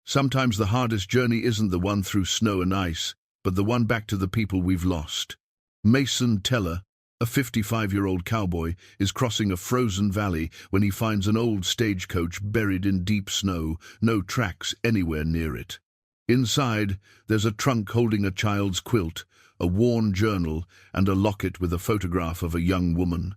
Sometimes the hardest journey isn't the one through snow and ice, but the one back to the people we've lost. Mason Teller, a 55-year-old cowboy, is crossing a frozen valley when he finds an old stagecoach buried in deep snow, no tracks anywhere near it. Inside, there's a trunk holding a child's quilt, a worn journal, and a locket with a photograph of a young woman.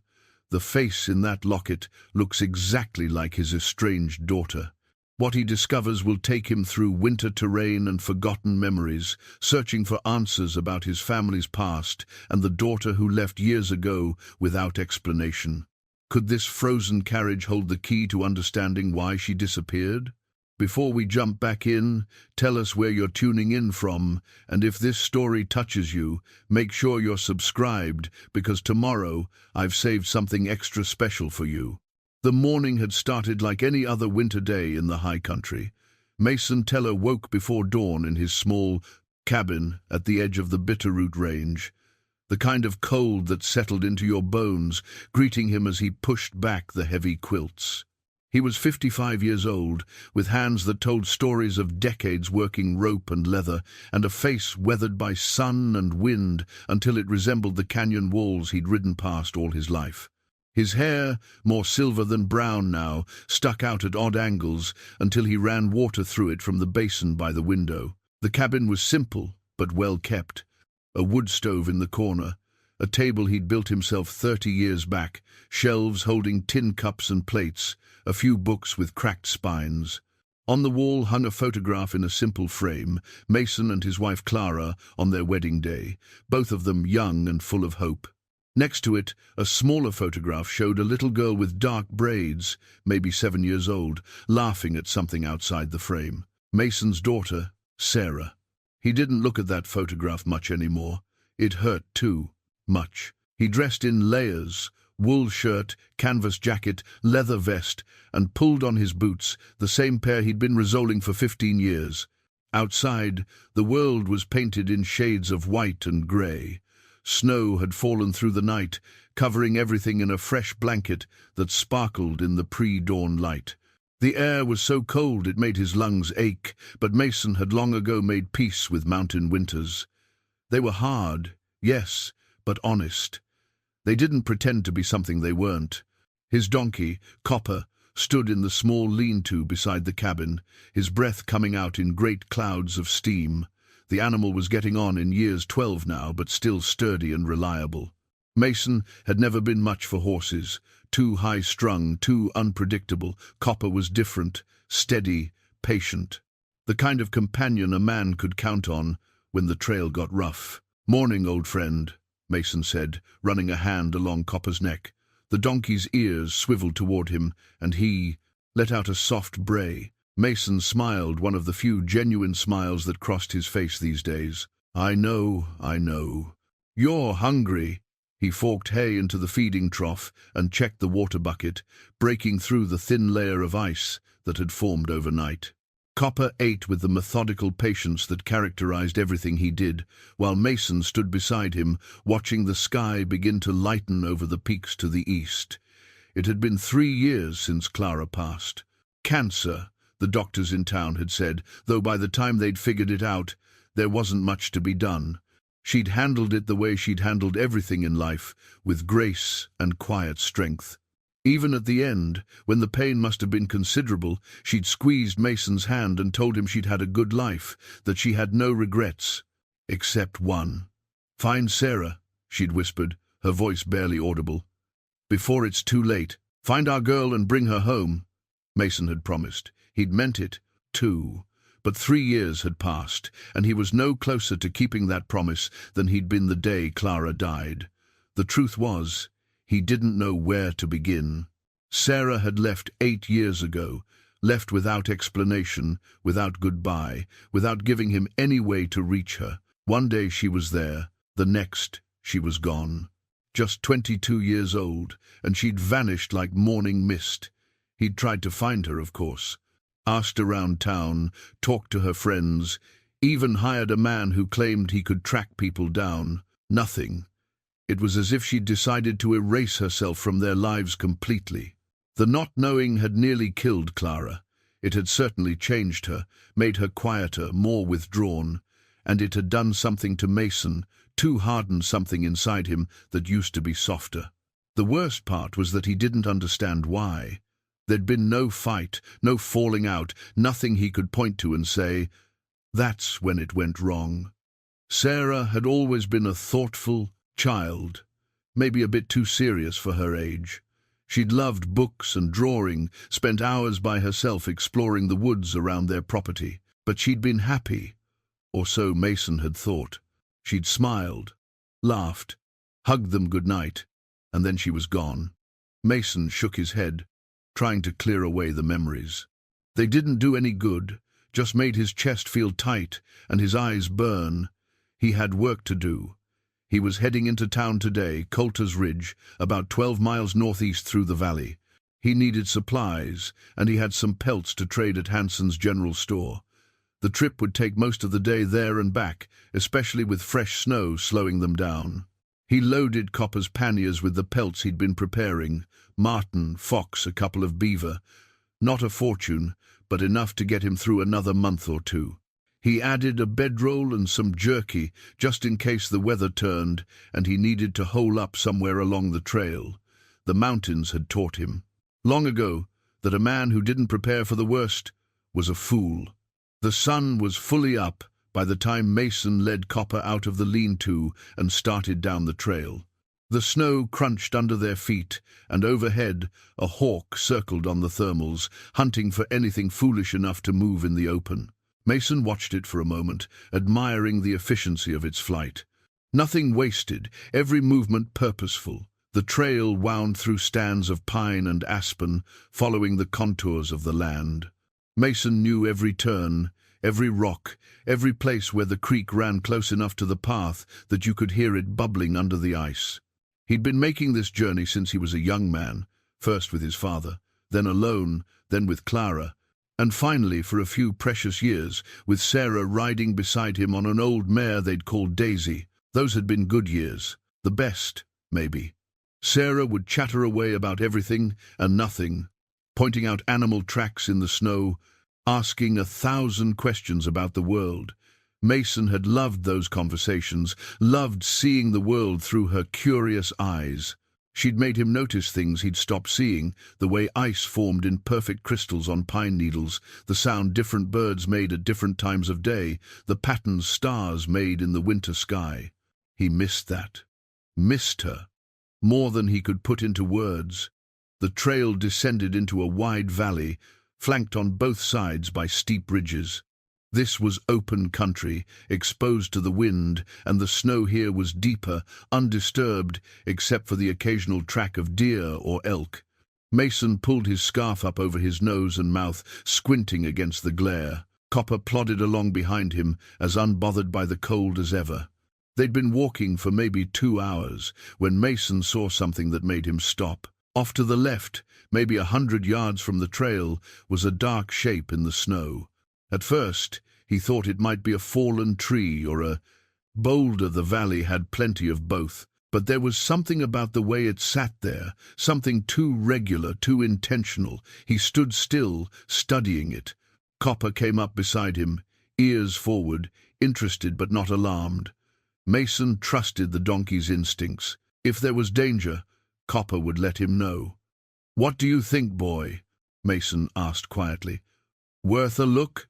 The face in that locket looks exactly like his estranged daughter. What he discovers will take him through winter terrain and forgotten memories, searching for answers about his family's past and the daughter who left years ago without explanation. Could this frozen carriage hold the key to understanding why she disappeared? Before we jump back in, tell us where you're tuning in from, and if this story touches you, make sure you're subscribed, because tomorrow I've saved something extra special for you. The morning had started like any other winter day in the high country. Mason Teller woke before dawn in his small cabin at the edge of the Bitterroot Range, the kind of cold that settled into your bones, greeting him as he pushed back the heavy quilts. He was 55 years old, with hands that told stories of decades working rope and leather, and a face weathered by sun and wind until it resembled the canyon walls he'd ridden past all his life. His hair, more silver than brown now, stuck out at odd angles until he ran water through it from the basin by the window. The cabin was simple, but well kept. A wood stove in the corner, a table he'd built himself 30 years back, shelves holding tin cups and plates, a few books with cracked spines. On the wall hung a photograph in a simple frame, Mason and his wife Clara on their wedding day, both of them young and full of hope. Next to it, a smaller photograph showed a little girl with dark braids, maybe 7 years old, laughing at something outside the frame. Mason's daughter, Sarah. He didn't look at that photograph much anymore. It hurt too much. He dressed in layers, wool shirt, canvas jacket, leather vest, and pulled on his boots, the same pair he'd been resoling for 15 years. Outside, the world was painted in shades of white and grey. Snow had fallen through the night, covering everything in a fresh blanket that sparkled in the pre-dawn light. The air was so cold it made his lungs ache, but Mason had long ago made peace with mountain winters. They were hard, yes, but honest. They didn't pretend to be something they weren't. His donkey, Copper, stood in the small lean-to beside the cabin, his breath coming out in great clouds of steam. The animal was getting on in years 12 now, but still sturdy and reliable. Mason had never been much for horses, too high-strung, too unpredictable. Copper was different, steady, patient. The kind of companion a man could count on when the trail got rough. "Morning, old friend," Mason said, running a hand along Copper's neck. The donkey's ears swiveled toward him, and he let out a soft bray. Mason smiled, one of the few genuine smiles that crossed his face these days. I know. You're hungry." He forked hay into the feeding trough and checked the water bucket, breaking through the thin layer of ice that had formed overnight. Copper ate with the methodical patience that characterized everything he did, while Mason stood beside him, watching the sky begin to lighten over the peaks to the east. It had been 3 years since Clara passed. Cancer, the doctors in town had said, though by the time they'd figured it out, there wasn't much to be done. She'd handled it the way she'd handled everything in life, with grace and quiet strength. Even at the end, when the pain must have been considerable, she'd squeezed Mason's hand and told him she'd had a good life, that she had no regrets, except one. "Find Sarah," she'd whispered, her voice barely audible. "Before it's too late. Find our girl and bring her home," Mason had promised. He'd meant it, too. But 3 years had passed, and he was no closer to keeping that promise than he'd been the day Clara died. The truth was, he didn't know where to begin. Sarah had left 8 years ago, left without explanation, without goodbye, without giving him any way to reach her. One day she was there, the next she was gone. Just 22 years old, and she'd vanished like morning mist. He'd tried to find her, of course. Asked around town, talked to her friends, even hired a man who claimed he could track people down. Nothing. It was as if she'd decided to erase herself from their lives completely. The not knowing had nearly killed Clara. It had certainly changed her, made her quieter, more withdrawn, and it had done something to Mason, too hardened something inside him that used to be softer. The worst part was that he didn't understand why. There'd been no fight, no falling out, nothing he could point to and say, "That's when it went wrong." Sarah had always been a thoughtful child, maybe a bit too serious for her age. She'd loved books and drawing, spent hours by herself exploring the woods around their property. But she'd been happy, or so Mason had thought. She'd smiled, laughed, hugged them good night, and then she was gone. Mason shook his head, trying to clear away the memories. They didn't do any good, just made his chest feel tight and his eyes burn. He had work to do. He was heading into town today, Coulter's Ridge, about 12 miles northeast through the valley. He needed supplies, and he had some pelts to trade at Hanson's general store. The trip would take most of the day there and back, especially with fresh snow slowing them down. He loaded Copper's panniers with the pelts he'd been preparing, marten, fox, a couple of beaver. Not a fortune, but enough to get him through another month or two. He added a bedroll and some jerky, just in case the weather turned and he needed to hole up somewhere along the trail. The mountains had taught him, long ago, that a man who didn't prepare for the worst was a fool. The sun was fully up by the time Mason led Copper out of the lean-to and started down the trail. The snow crunched under their feet, and overhead a hawk circled on the thermals, hunting for anything foolish enough to move in the open. Mason watched it for a moment, admiring the efficiency of its flight. Nothing wasted, every movement purposeful. The trail wound through stands of pine and aspen, following the contours of the land. Mason knew every turn, every rock, every place where the creek ran close enough to the path that you could hear it bubbling under the ice. He'd been making this journey since he was a young man, first with his father, then alone, then with Clara, and finally, for a few precious years, with Sarah riding beside him on an old mare they'd called Daisy. Those had been good years. The best, maybe. Sarah would chatter away about everything and nothing, pointing out animal tracks in the snow, asking 1,000 questions about the world. Mason had loved those conversations, loved seeing the world through her curious eyes. She'd made him notice things he'd stopped seeing, the way ice formed in perfect crystals on pine needles, the sound different birds made at different times of day, the patterns stars made in the winter sky. He missed that. Missed her. More than he could put into words. The trail descended into a wide valley, flanked on both sides by steep ridges. This was open country, exposed to the wind, and the snow here was deeper, undisturbed, except for the occasional track of deer or elk. Mason pulled his scarf up over his nose and mouth, squinting against the glare. Copper plodded along behind him, as unbothered by the cold as ever. They'd been walking for maybe 2 hours, when Mason saw something that made him stop. Off to the left, maybe 100 yards from the trail, was a dark shape in the snow. At first, he thought it might be a fallen tree or a boulder. The valley had plenty of both, but there was something about the way it sat there, something too regular, too intentional. He stood still, studying it. Copper came up beside him, ears forward, interested but not alarmed. Mason trusted the donkey's instincts. If there was danger, Copper would let him know. "What do you think, boy?" Mason asked quietly. "Worth a look?"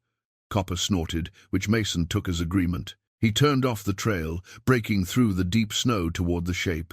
Copper snorted, which Mason took as agreement. He turned off the trail, breaking through the deep snow toward the shape.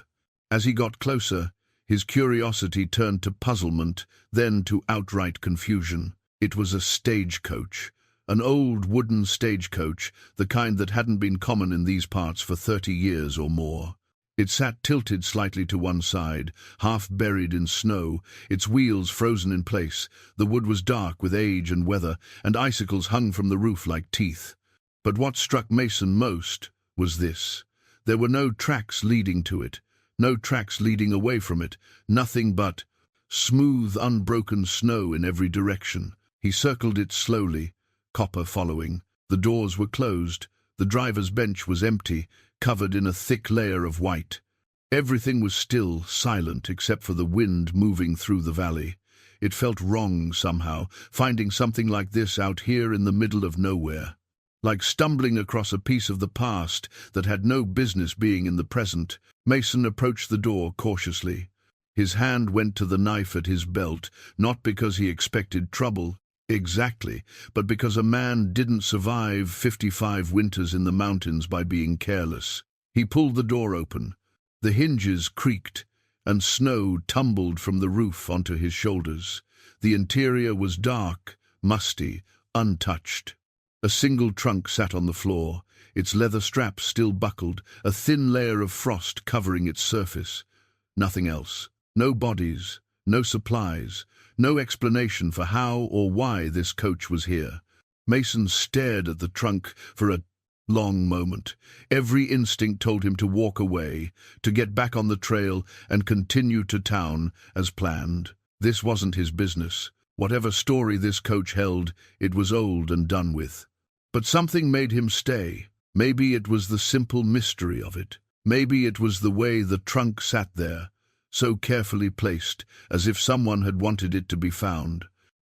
As he got closer, his curiosity turned to puzzlement, then to outright confusion. It was a stagecoach, an old wooden stagecoach, the kind that hadn't been common in these parts for 30 years or more. It sat tilted slightly to one side, half buried in snow, its wheels frozen in place. The wood was dark with age and weather, and icicles hung from the roof like teeth. But what struck Mason most was this. There were no tracks leading to it, no tracks leading away from it, nothing but smooth, unbroken snow in every direction. He circled it slowly, Copper following. The doors were closed. The driver's bench was empty, covered in a thick layer of white. Everything was still, silent, except for the wind moving through the valley. It felt wrong somehow, finding something like this out here in the middle of nowhere. Like stumbling across a piece of the past that had no business being in the present. Mason approached the door cautiously. His hand went to the knife at his belt, not because he expected trouble, exactly, but because a man didn't survive 55 winters in the mountains by being careless. He pulled the door open. The hinges creaked, and snow tumbled from the roof onto his shoulders. The interior was dark, musty, untouched. A single trunk sat on the floor, its leather straps still buckled, a thin layer of frost covering its surface. Nothing else. No bodies, no supplies, no explanation for how or why this coach was here. Mason stared at the trunk for a long moment. Every instinct told him to walk away, to get back on the trail and continue to town as planned. This wasn't his business. Whatever story this coach held, it was old and done with. But something made him stay. Maybe it was the simple mystery of it. Maybe it was the way the trunk sat there, so carefully placed, as if someone had wanted it to be found.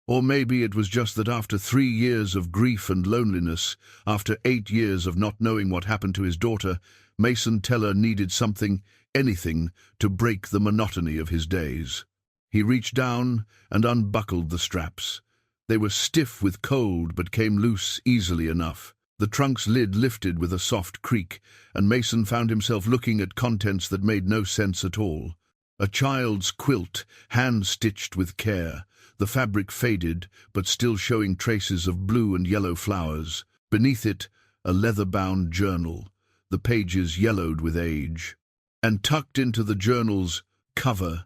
Or maybe it was just that after 3 years of grief and loneliness, after 8 years of not knowing what happened to his daughter, Mason Teller needed something, anything, to break the monotony of his days. He reached down and unbuckled the straps. They were stiff with cold but came loose easily enough. The trunk's lid lifted with a soft creak, and Mason found himself looking at contents that made no sense at all. A child's quilt, hand-stitched with care, the fabric faded, but still showing traces of blue and yellow flowers. Beneath it, a leather-bound journal, the pages yellowed with age. And tucked into the journal's cover,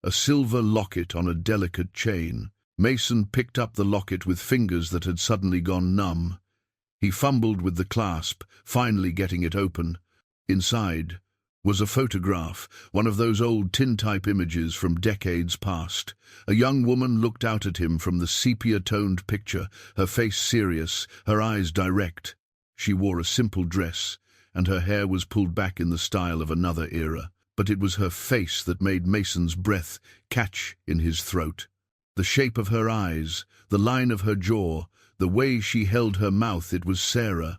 a silver locket on a delicate chain. Mason picked up the locket with fingers that had suddenly gone numb. He fumbled with the clasp, finally getting it open. Inside was a photograph, one of those old tintype images from decades past. A young woman looked out at him from the sepia-toned picture, her face serious, her eyes direct. She wore a simple dress, and her hair was pulled back in the style of another era. But it was her face that made Mason's breath catch in his throat. The shape of her eyes, the line of her jaw, the way she held her mouth, it was Sarah,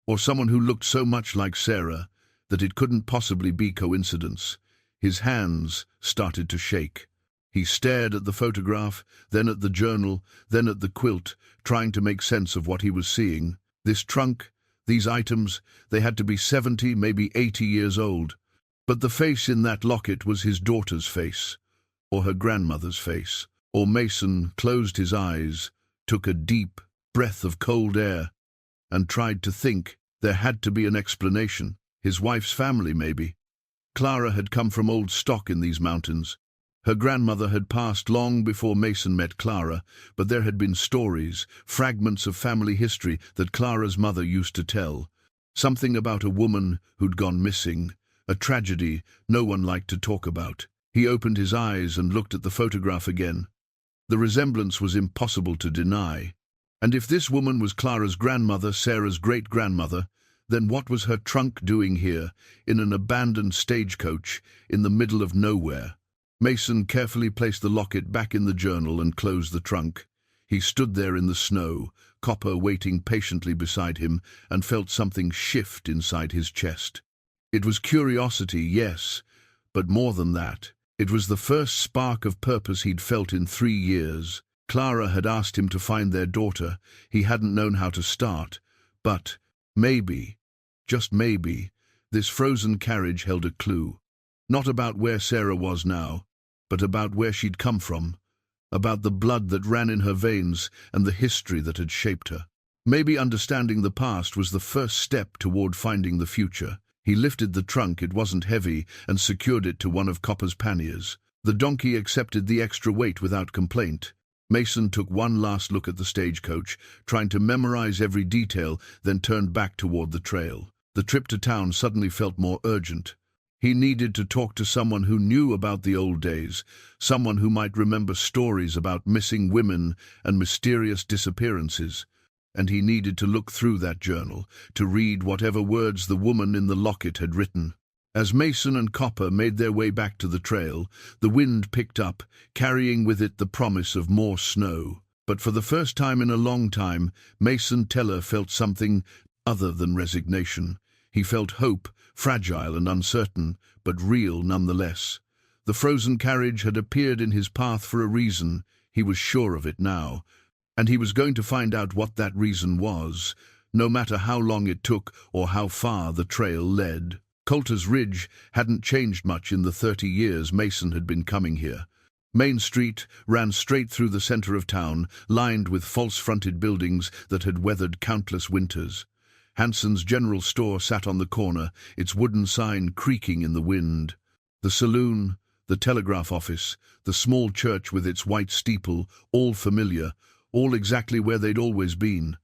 or someone who looked so much like Sarah that it couldn't possibly be coincidence. His hands started to shake. He stared at the photograph, then at the journal, then at the quilt, trying to make sense of what he was seeing. This trunk, these items, they had to be 70, maybe 80 years old. But the face in that locket was his daughter's face, or her grandmother's face. Or Mason closed his eyes, took a deep breath of cold air, and tried to think. There had to be an explanation. His wife's family, maybe. Clara had come from old stock in these mountains. Her grandmother had passed long before Mason met Clara, but there had been stories, fragments of family history that Clara's mother used to tell. Something about a woman who'd gone missing, a tragedy no one liked to talk about. He opened his eyes and looked at the photograph again. The resemblance was impossible to deny. And if this woman was Clara's grandmother, Sarah's great-grandmother, then what was her trunk doing here, in an abandoned stagecoach, in the middle of nowhere? Mason carefully placed the locket back in the journal and closed the trunk. He stood there in the snow, Copper waiting patiently beside him, and felt something shift inside his chest. It was curiosity, yes, but more than that. It was the first spark of purpose he'd felt in 3 years. Clara had asked him to find their daughter. He hadn't known how to start. But maybe, just maybe, this frozen carriage held a clue. Not about where Sarah was now, but about where she'd come from, about the blood that ran in her veins and the history that had shaped her. Maybe understanding the past was the first step toward finding the future. He lifted the trunk, it wasn't heavy, and secured it to one of Copper's panniers. The donkey accepted the extra weight without complaint. Mason took one last look at the stagecoach, trying to memorize every detail, then turned back toward the trail. The trip to town suddenly felt more urgent. He needed to talk to someone who knew about the old days, someone who might remember stories about missing women and mysterious disappearances. And he needed to look through that journal, to read whatever words the woman in the locket had written. As Mason and Copper made their way back to the trail, the wind picked up, carrying with it the promise of more snow. But for the first time in a long time, Mason Teller felt something other than resignation. He felt hope, fragile and uncertain, but real nonetheless. The frozen carriage had appeared in his path for a reason. He was sure of it now, and he was going to find out what that reason was, no matter how long it took or how far the trail led. Coulter's Ridge hadn't changed much in the 30 years Mason had been coming here. Main Street ran straight through the center of town, lined with false-fronted buildings that had weathered countless winters. Hanson's general store sat on the corner, its wooden sign creaking in the wind. The saloon, the telegraph office, the small church with its white steeple, all familiar, all exactly where they'd always been.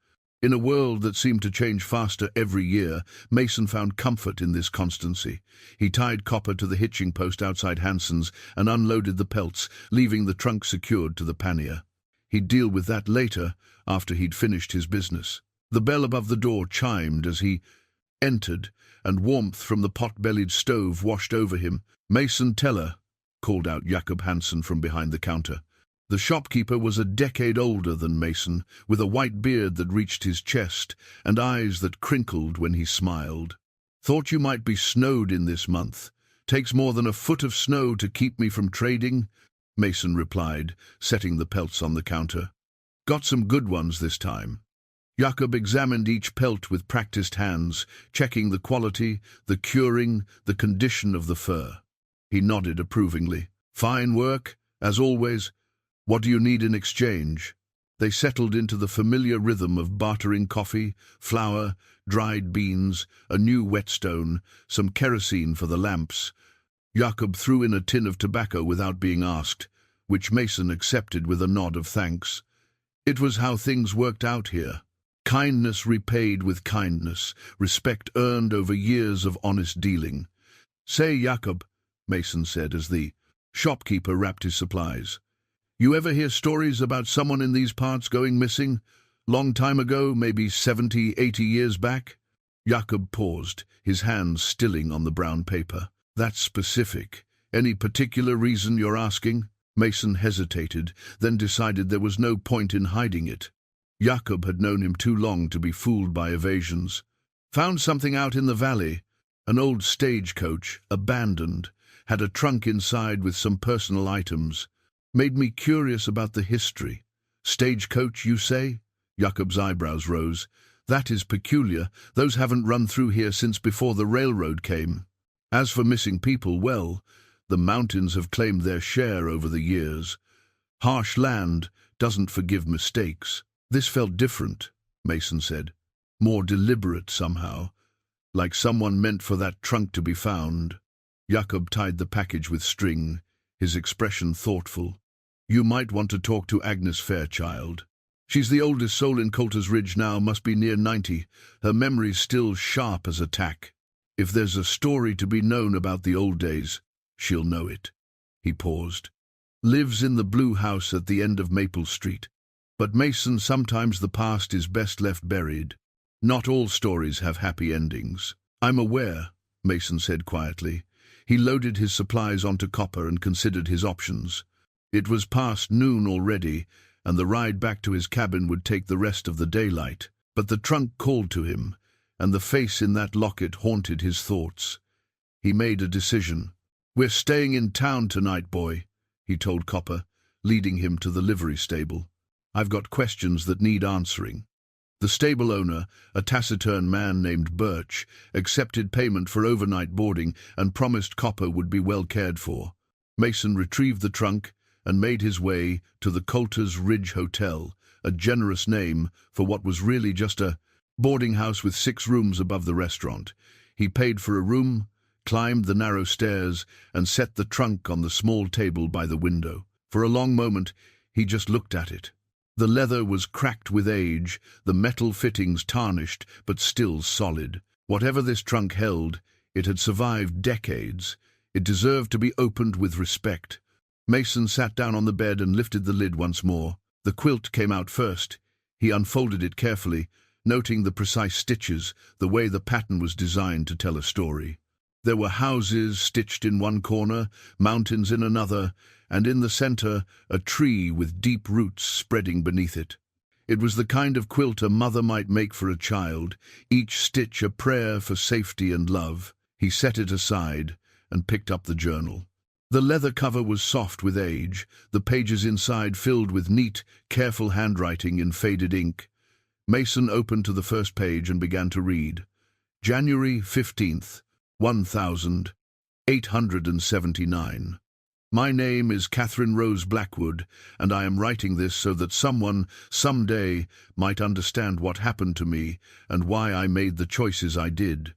In a world that seemed to change faster every year, Mason found comfort in this constancy. He tied Copper to the hitching post outside Hanson's and unloaded the pelts, leaving the trunk secured to the pannier. He'd deal with that later, after he'd finished his business. The bell above the door chimed as he entered, and warmth from the pot-bellied stove washed over him. "Mason Teller," called out Jakob Hansen from behind the counter. The shopkeeper was a decade older than Mason, with a white beard that reached his chest and eyes that crinkled when he smiled. "Thought you might be snowed in this month. Takes more than a foot of snow to keep me from trading," Mason replied, setting the pelts on the counter. "Got some good ones this time." Jakob examined each pelt with practiced hands, checking the quality, the curing, the condition of the fur. He nodded approvingly. "Fine work, as always. What do you need in exchange?" They settled into the familiar rhythm of bartering coffee, flour, dried beans, a new whetstone, some kerosene for the lamps. Jakob threw in a tin of tobacco without being asked, which Mason accepted with a nod of thanks. It was how things worked out here. Kindness repaid with kindness, respect earned over years of honest dealing. "Say, Jakob," Mason said as the shopkeeper wrapped his supplies, "you ever hear stories about someone in these parts going missing? Long time ago, maybe 70, 80 years back?" Jakob paused, his hands stilling on the brown paper. "That's specific. Any particular reason you're asking?" Mason hesitated, then decided there was no point in hiding it. Jakob had known him too long to be fooled by evasions. "Found something out in the valley. An old stagecoach, abandoned, had a trunk inside with some personal items. Made me curious about the history." "Stagecoach, you say?" Jakob's eyebrows rose. "That is peculiar. Those haven't run through here since before the railroad came. As for missing people, well, the mountains have claimed their share over the years. Harsh land doesn't forgive mistakes." "This felt different," Mason said. "More deliberate somehow, like someone meant for that trunk to be found." Jakob tied the package with string, his expression thoughtful. "You might want to talk to Agnes Fairchild. She's the oldest soul in Coulter's Ridge now, must be near 90. Her memory's still sharp as a tack. If there's a story to be known about the old days, she'll know it." He paused. "Lives in the blue house at the end of Maple Street. But Mason, sometimes the past is best left buried. Not all stories have happy endings." "I'm aware," Mason said quietly. He loaded his supplies onto Copper and considered his options. It was past noon already, and the ride back to his cabin would take the rest of the daylight. But the trunk called to him, and the face in that locket haunted his thoughts. He made a decision. "We're staying in town tonight, boy," he told Copper, leading him to the livery stable. "I've got questions that need answering." The stable owner, a taciturn man named Birch, accepted payment for overnight boarding and promised Copper would be well cared for. Mason retrieved the trunk and made his way to the Coulter's Ridge Hotel, a generous name for what was really just a boarding house with 6 rooms above the restaurant. He paid for a room, climbed the narrow stairs, and set the trunk on the small table by the window. For a long moment, he just looked at it. The leather was cracked with age, the metal fittings tarnished, but still solid. Whatever this trunk held, it had survived decades. It deserved to be opened with respect. Mason sat down on the bed and lifted the lid once more. The quilt came out first. He unfolded it carefully, noting the precise stitches, the way the pattern was designed to tell a story. There were houses stitched in one corner, mountains in another, and in the center a tree with deep roots spreading beneath it. It was the kind of quilt a mother might make for a child, each stitch a prayer for safety and love. He set it aside and picked up the journal. The leather cover was soft with age, the pages inside filled with neat, careful handwriting in faded ink. Mason opened to the first page and began to read. January 15th, 1879. My name is Catherine Rose Blackwood, and I am writing this so that someone, someday, might understand what happened to me and why I made the choices I did.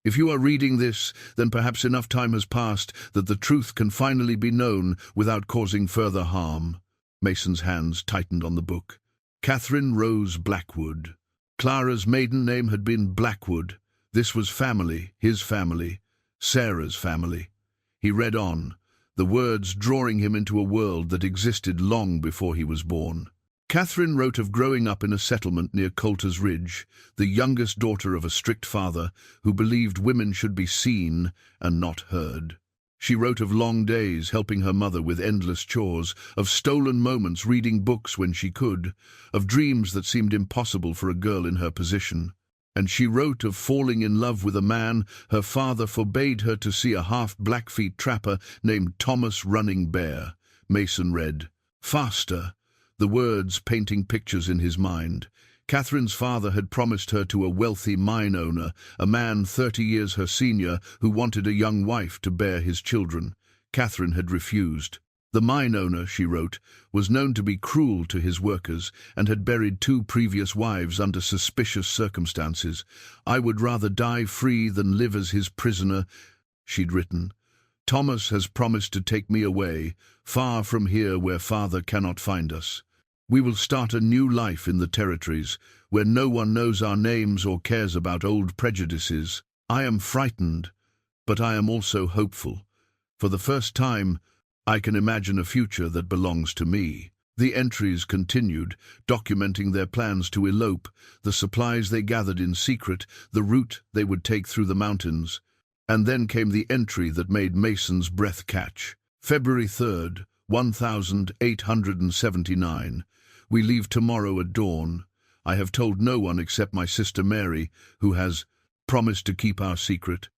If you are reading this, then perhaps enough time has passed that the truth can finally be known without causing further harm. Mason's hands tightened on the book. Catherine Rose Blackwood. Clara's maiden name had been Blackwood. This was family, his family, Sarah's family. He read on, the words drawing him into a world that existed long before he was born. Catherine wrote of growing up in a settlement near Coulter's Ridge, the youngest daughter of a strict father who believed women should be seen and not heard. She wrote of long days helping her mother with endless chores, of stolen moments reading books when she could, of dreams that seemed impossible for a girl in her position. And she wrote of falling in love with a man her father forbade her to see, a half-Blackfeet trapper named Thomas Running Bear. Mason read, faster, the words painting pictures in his mind. Catherine's father had promised her to a wealthy mine owner, a man 30 years her senior, who wanted a young wife to bear his children. Catherine had refused. The mine owner, she wrote, was known to be cruel to his workers and had buried 2 previous wives under suspicious circumstances. I would rather die free than live as his prisoner, she'd written. Thomas has promised to take me away, far from here where father cannot find us. We will start a new life in the territories, where no one knows our names or cares about old prejudices. I am frightened, but I am also hopeful. For the first time, I can imagine a future that belongs to me. The entries continued, documenting their plans to elope, the supplies they gathered in secret, the route they would take through the mountains. And then came the entry that made Mason's breath catch. February 3rd, 1879. We leave tomorrow at dawn. I have told no one except my sister Mary, who has promised to keep our secret.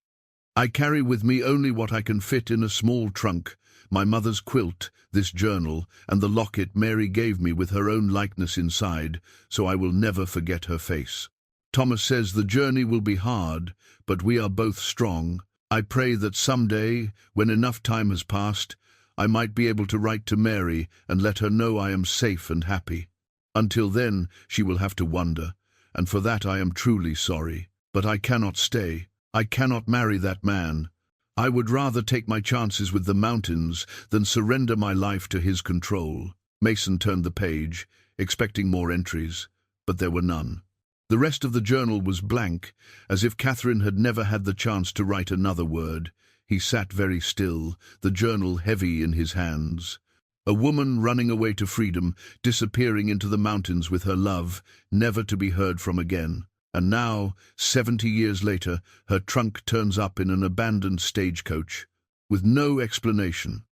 I carry with me only what I can fit in a small trunk, my mother's quilt, this journal, and the locket Mary gave me with her own likeness inside, so I will never forget her face. Thomas says the journey will be hard, but we are both strong. I pray that someday, when enough time has passed, I might be able to write to Mary and let her know I am safe and happy. Until then, she will have to wonder, and for that I am truly sorry. But I cannot stay. I cannot marry that man. I would rather take my chances with the mountains than surrender my life to his control. Mason turned the page, expecting more entries, but there were none. The rest of the journal was blank, as if Catherine had never had the chance to write another word. He sat very still, the journal heavy in his hands. A woman running away to freedom, disappearing into the mountains with her love, never to be heard from again. And now, 70 years later, her trunk turns up in an abandoned stagecoach, with no explanation.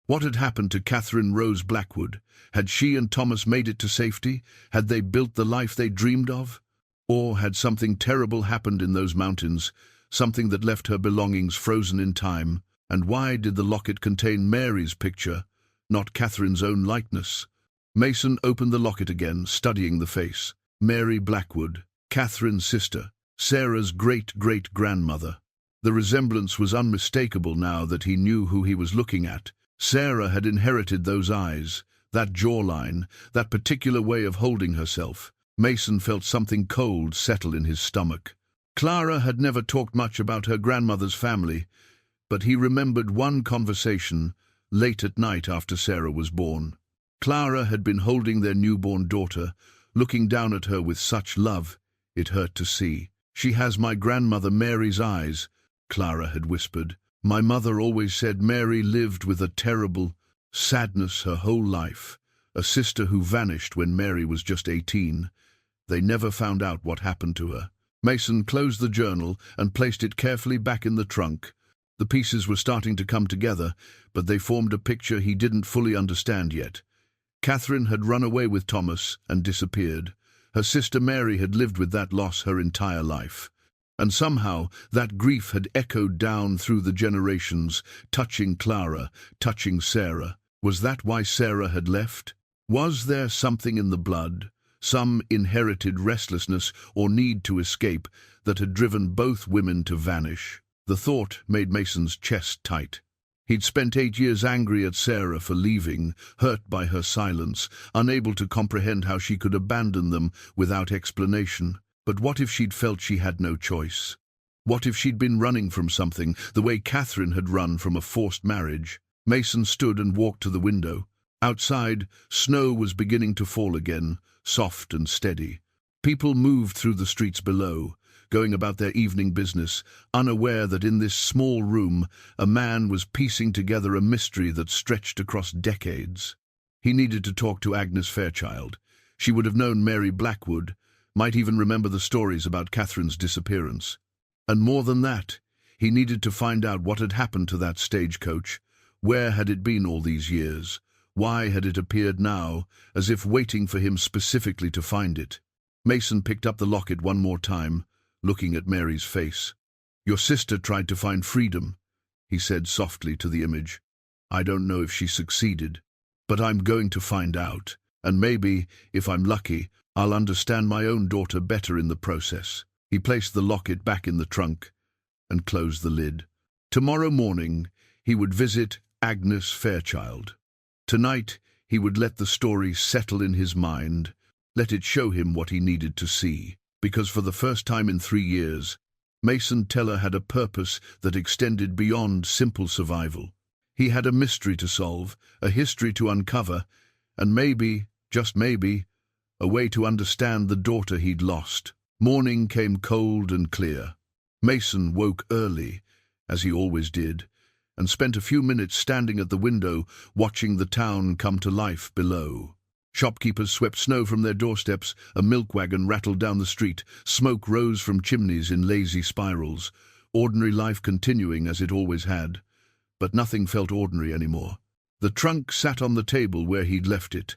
What had happened to Catherine Rose Blackwood? Had she and Thomas made it to safety? Had they built the life they dreamed of? Or had something terrible happened in those mountains, something that left her belongings frozen in time? And why did the locket contain Mary's picture, not Catherine's own likeness? Mason opened the locket again, studying the face. Mary Blackwood, Catherine's sister, Sarah's great-great-grandmother. The resemblance was unmistakable now that he knew who he was looking at. Sarah had inherited those eyes, that jawline, that particular way of holding herself. Mason felt something cold settle in his stomach. Clara had never talked much about her grandmother's family, but he remembered one conversation late at night after Sarah was born. Clara had been holding their newborn daughter, looking down at her with such love, it hurt to see. She has my grandmother Mary's eyes, Clara had whispered. My mother always said Mary lived with a terrible sadness her whole life, a sister who vanished when Mary was just 18. They never found out what happened to her. Mason closed the journal and placed it carefully back in the trunk. The pieces were starting to come together, but they formed a picture he didn't fully understand yet. Catherine had run away with Thomas and disappeared. Her sister Mary had lived with that loss her entire life. And somehow that grief had echoed down through the generations, touching Clara, touching Sarah. Was that why Sarah had left? Was there something in the blood, some inherited restlessness or need to escape, that had driven both women to vanish? The thought made Mason's chest tight. He'd spent 8 years angry at Sarah for leaving, hurt by her silence, unable to comprehend how she could abandon them without explanation. But what if she'd felt she had no choice? What if she'd been running from something, the way Catherine had run from a forced marriage? Mason stood and walked to the window. Outside, snow was beginning to fall again, soft and steady. People moved through the streets below, going about their evening business, unaware that in this small room a man was piecing together a mystery that stretched across decades. He needed to talk to Agnes Fairchild. She would have known Mary Blackwood, might even remember the stories about Catherine's disappearance. And more than that, he needed to find out what had happened to that stagecoach. Where had it been all these years? Why had it appeared now, as if waiting for him specifically to find it? Mason picked up the locket one more time, looking at Mary's face. "Your sister tried to find freedom," he said softly to the image. "I don't know if she succeeded, but I'm going to find out, and maybe, if I'm lucky, I'll understand my own daughter better in the process." He placed the locket back in the trunk and closed the lid. Tomorrow morning, he would visit Agnes Fairchild. Tonight, he would let the story settle in his mind, let it show him what he needed to see. Because for the first time in 3 years, Mason Teller had a purpose that extended beyond simple survival. He had a mystery to solve, a history to uncover, and maybe, just maybe, a way to understand the daughter he'd lost. Morning came cold and clear. Mason woke early, as he always did, and spent a few minutes standing at the window, watching the town come to life below. Shopkeepers swept snow from their doorsteps, a milk wagon rattled down the street, smoke rose from chimneys in lazy spirals, ordinary life continuing as it always had. But nothing felt ordinary anymore. The trunk sat on the table where he'd left it,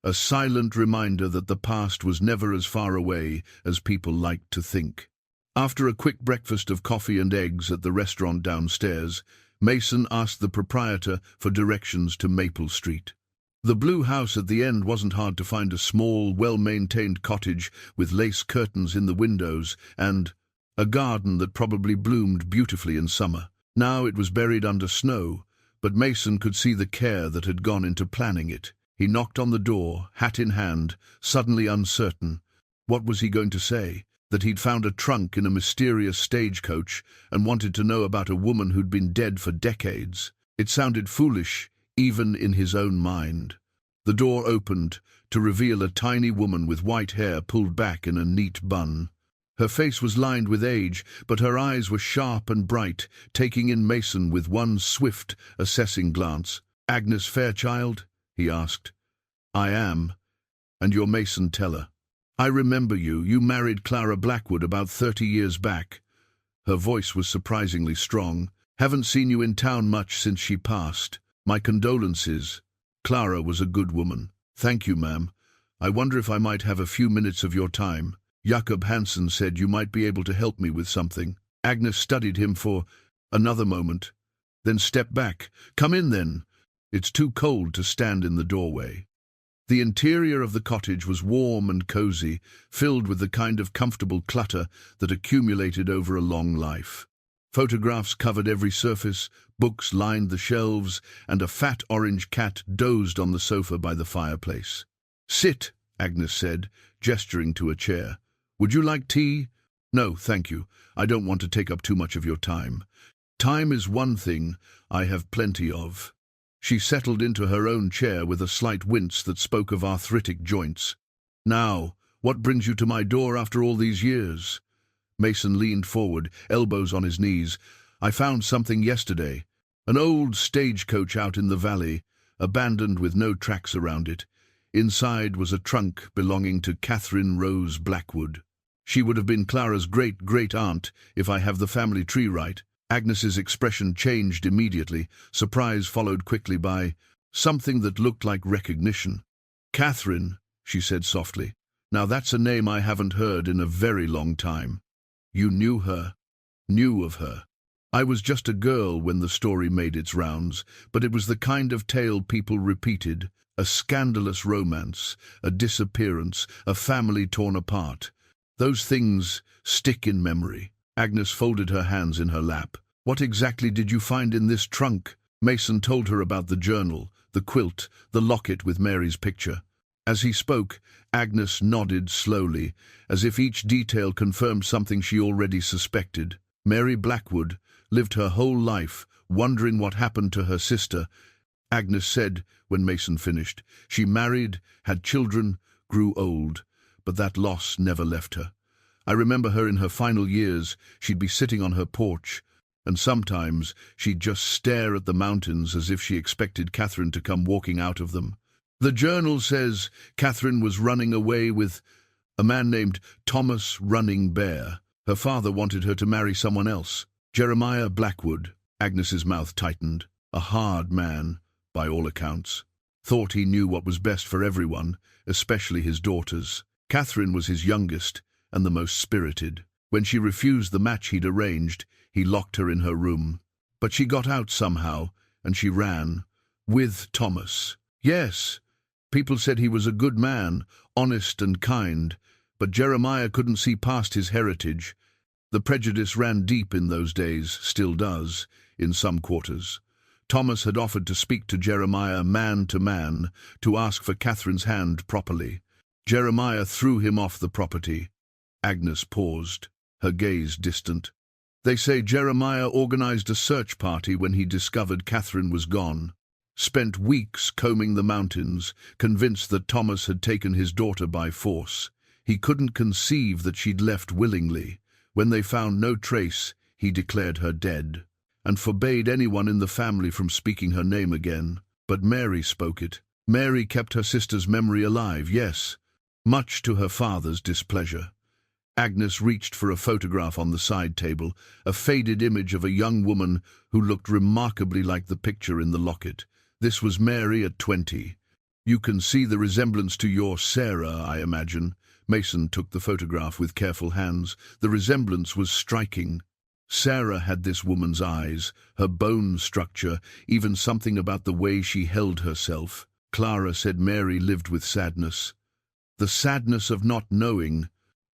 a silent reminder that the past was never as far away as people liked to think. After a quick breakfast of coffee and eggs at the restaurant downstairs, Mason asked the proprietor for directions to Maple Street. The blue house at the end wasn't hard to find, a small, well-maintained cottage with lace curtains in the windows and a garden that probably bloomed beautifully in summer. Now it was buried under snow, but Mason could see the care that had gone into planning it. He knocked on the door, hat in hand, suddenly uncertain. What was he going to say? That he'd found a trunk in a mysterious stagecoach and wanted to know about a woman who'd been dead for decades. It sounded foolish, even in his own mind. The door opened to reveal a tiny woman with white hair pulled back in a neat bun. Her face was lined with age, but her eyes were sharp and bright, taking in Mason with one swift, assessing glance. "Agnes Fairchild?" he asked. "I am. And you're Mason Teller. I remember you. You married Clara Blackwood about 30 years back." Her voice was surprisingly strong. "Haven't seen you in town much since she passed. My condolences. Clara was a good woman." "Thank you, ma'am. I wonder if I might have a few minutes of your time. Jakob Hansen said you might be able to help me with something." Agnes studied him for another moment, then stepped back. "Come in, then. It's too cold to stand in the doorway." The interior of the cottage was warm and cozy, filled with the kind of comfortable clutter that accumulated over a long life. Photographs covered every surface, books lined the shelves, and a fat orange cat dozed on the sofa by the fireplace. "Sit," Agnes said, gesturing to a chair. "Would you like tea?" "No, thank you. I don't want to take up too much of your time." "Time is one thing I have plenty of." She settled into her own chair with a slight wince that spoke of arthritic joints. "Now, what brings you to my door after all these years?" Mason leaned forward, elbows on his knees. "I found something yesterday. An old stagecoach out in the valley, abandoned with no tracks around it. Inside was a trunk belonging to Catherine Rose Blackwood. She would have been Clara's great-great-aunt, if I have the family tree right. Agnes's expression changed immediately, surprise followed quickly by something that looked like recognition. "Catherine," she said softly. "Now that's a name I haven't heard in a very long time. You knew her?" "Knew of her. I was just a girl when the story made its rounds, but it was the kind of tale people repeated, a scandalous romance, a disappearance, a family torn apart. Those things stick in memory." Agnes folded her hands in her lap. "What exactly did you find in this trunk?" Mason told her about the journal, the quilt, the locket with Mary's picture. As he spoke, Agnes nodded slowly, as if each detail confirmed something she already suspected. Mary Blackwood lived her whole life wondering what happened to her sister. Agnes said, when Mason finished, she married, had children, grew old, but that loss never left her. I remember her in her final years. She'd be sitting on her porch, and sometimes she'd just stare at the mountains as if she expected Catherine to come walking out of them. The journal says Catherine was running away with a man named Thomas Running Bear. Her father wanted her to marry someone else. Jeremiah Blackwood. Agnes's mouth tightened. A hard man, by all accounts. Thought he knew what was best for everyone, especially his daughters. Catherine was his youngest and the most spirited. When she refused the match he'd arranged, he locked her in her room. But she got out somehow, and she ran. With Thomas. Yes, people said he was a good man, honest and kind, but Jeremiah couldn't see past his heritage. The prejudice ran deep in those days, still does, in some quarters. Thomas had offered to speak to Jeremiah man to man, to ask for Catherine's hand properly. Jeremiah threw him off the property. Agnes paused, her gaze distant. They say Jeremiah organized a search party when he discovered Catherine was gone. Spent weeks combing the mountains, convinced that Thomas had taken his daughter by force. He couldn't conceive that she'd left willingly. When they found no trace, he declared her dead, and forbade anyone in the family from speaking her name again. But Mary spoke it. Mary kept her sister's memory alive, yes, much to her father's displeasure. Agnes reached for a photograph on the side table, a faded image of a young woman who looked remarkably like the picture in the locket. This was Mary at 20. "You can see the resemblance to your Sarah, I imagine." Mason took the photograph with careful hands. The resemblance was striking. Sarah had this woman's eyes, her bone structure, even something about the way she held herself. Clara said Mary lived with sadness. The sadness of not knowing.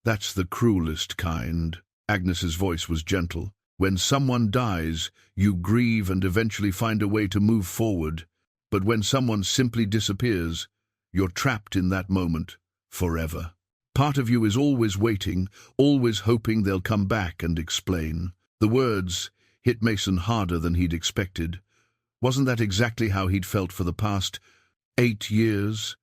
That's the cruelest kind. Agnes's voice was gentle. When someone dies, you grieve and eventually find a way to move forward. But when someone simply disappears, you're trapped in that moment, forever. Part of you is always waiting, always hoping they'll come back and explain. The words hit Mason harder than he'd expected. Wasn't that exactly how he'd felt for the past 8 years?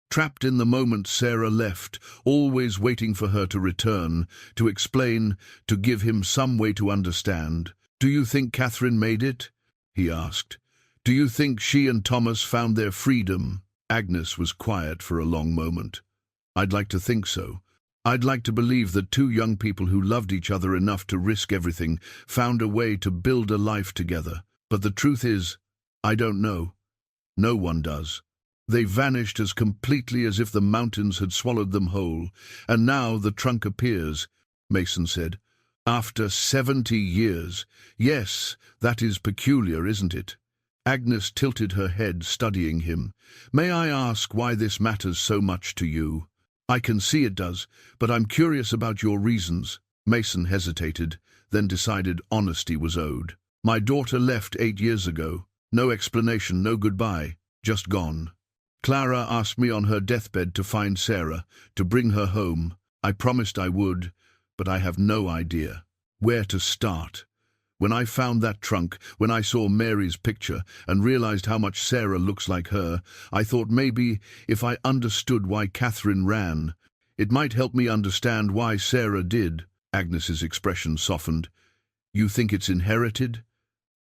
Trapped in the moment Sarah left, always waiting for her to return, to explain, to give him some way to understand. "Do you think Catherine made it?" he asked. "Do you think she and Thomas found their freedom?" Agnes was quiet for a long moment. "I'd like to think so. I'd like to believe that two young people who loved each other enough to risk everything found a way to build a life together. But the truth is, I don't know. No one does. They vanished as completely as if the mountains had swallowed them whole. And now the trunk appears," Mason said. "After 70 years. Yes, that is peculiar, isn't it?" Agnes tilted her head, studying him. "May I ask why this matters so much to you?" "I can see it does, but I'm curious about your reasons." Mason hesitated, then decided honesty was owed. "My daughter left 8 years ago. No explanation, no goodbye, just gone. Clara asked me on her deathbed to find Sarah, to bring her home. I promised I would, but I have no idea where to start. When I found that trunk, when I saw Mary's picture and realized how much Sarah looks like her, I thought maybe if I understood why Catherine ran, it might help me understand why Sarah did." Agnes's expression softened. "You think it's inherited?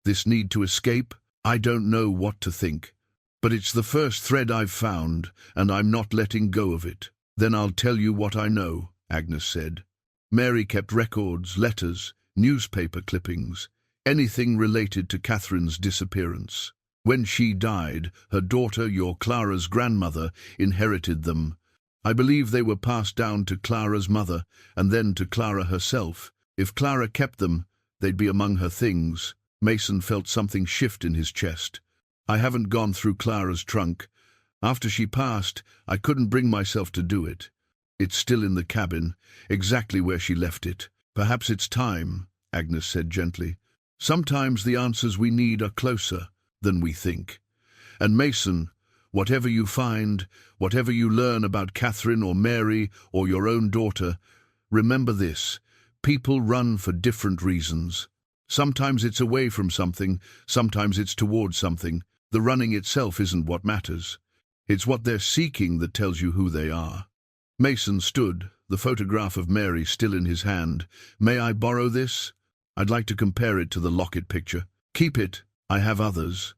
This need to escape?" "I don't know what to think. But it's the first thread I've found, and I'm not letting go of it." "Then I'll tell you what I know," Agnes said. "Mary kept records, letters, newspaper clippings. anything related to Catherine's disappearance. When she died, her daughter, your Clara's grandmother, inherited them. I believe they were passed down to Clara's mother, and then to Clara herself. If Clara kept them, they'd be among her things. Mason felt something shift in his chest. I haven't gone through Clara's trunk. After she passed, I couldn't bring myself to do it. It's still in the cabin, exactly where she left it. Perhaps it's time, Agnes said gently. Sometimes the answers we need are closer than we think. And Mason, whatever you find, whatever you learn about Catherine or Mary or your own daughter, remember this: people run for different reasons. Sometimes it's away from something, sometimes it's towards something. The running itself isn't what matters. It's what they're seeking that tells you who they are. Mason stood, the photograph of Mary still in his hand. May I borrow this? I'd like to compare it to the locket picture. Keep it. I have others.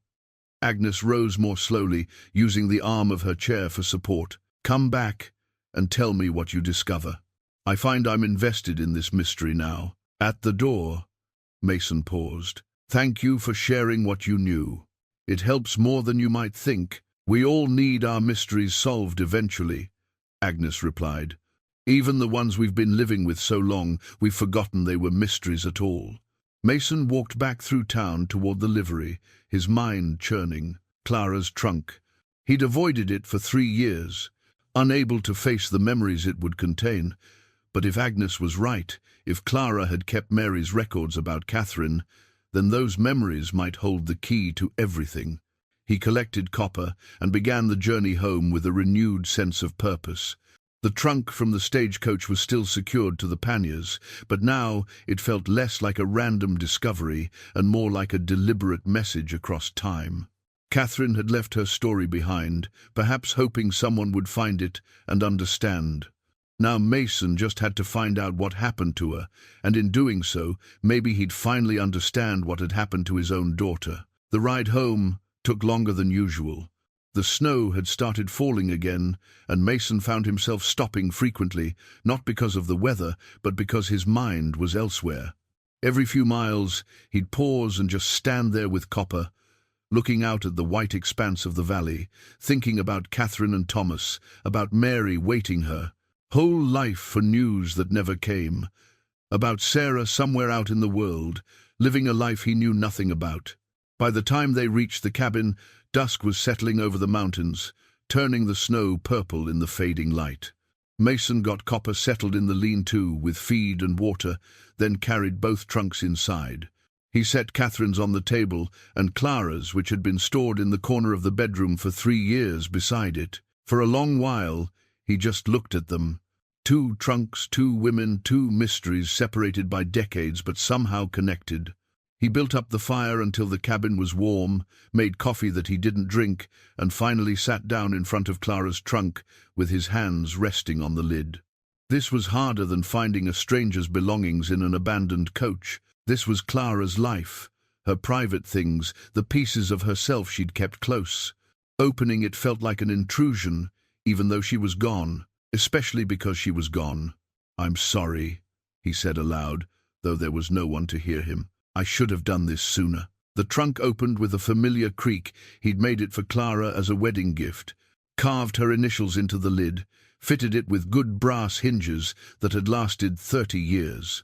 Agnes rose more slowly, using the arm of her chair for support. Come back and tell me what you discover. I find I'm invested in this mystery now. At the door, Mason paused. Thank you for sharing what you knew. It helps more than you might think. We all need our mysteries solved eventually, Agnes replied. Even the ones we've been living with so long, we've forgotten they were mysteries at all. Mason walked back through town toward the livery, his mind churning. Clara's trunk. He'd avoided it for 3 years, unable to face the memories it would contain. But if Agnes was right, if Clara had kept Mary's records about Catherine, then those memories might hold the key to everything. He collected copper and began the journey home with a renewed sense of purpose. The trunk from the stagecoach was still secured to the panniers, but now it felt less like a random discovery and more like a deliberate message across time. Catherine had left her story behind, perhaps hoping someone would find it and understand. Now Mason just had to find out what happened to her, and in doing so, maybe he'd finally understand what had happened to his own daughter. The ride home took longer than usual. The snow had started falling again, and Mason found himself stopping frequently, not because of the weather, but because his mind was elsewhere. Every few miles, he'd pause and just stand there with copper, looking out at the white expanse of the valley, thinking about Catherine and Thomas, about Mary waiting her. Whole life for news that never came. About Sarah somewhere out in the world, living a life he knew nothing about. By the time they reached the cabin, dusk was settling over the mountains, turning the snow purple in the fading light. Mason got copper settled in the lean-to with feed and water, then carried both trunks inside. He set Catherine's on the table and Clara's, which had been stored in the corner of the bedroom for 3 years, beside it. For a long while, he just looked at them. 2 trunks, 2 women, 2 mysteries separated by decades but somehow connected. He built up the fire until the cabin was warm, made coffee that he didn't drink, and finally sat down in front of Clara's trunk with his hands resting on the lid. This was harder than finding a stranger's belongings in an abandoned coach. This was Clara's life, her private things, the pieces of herself she'd kept close. Opening it felt like an intrusion, even though she was gone, especially because she was gone. "I'm sorry," he said aloud, though there was no one to hear him. "I should have done this sooner." The trunk opened with a familiar creak. He'd made it for Clara as a wedding gift, carved her initials into the lid, fitted it with good brass hinges that had lasted 30 years.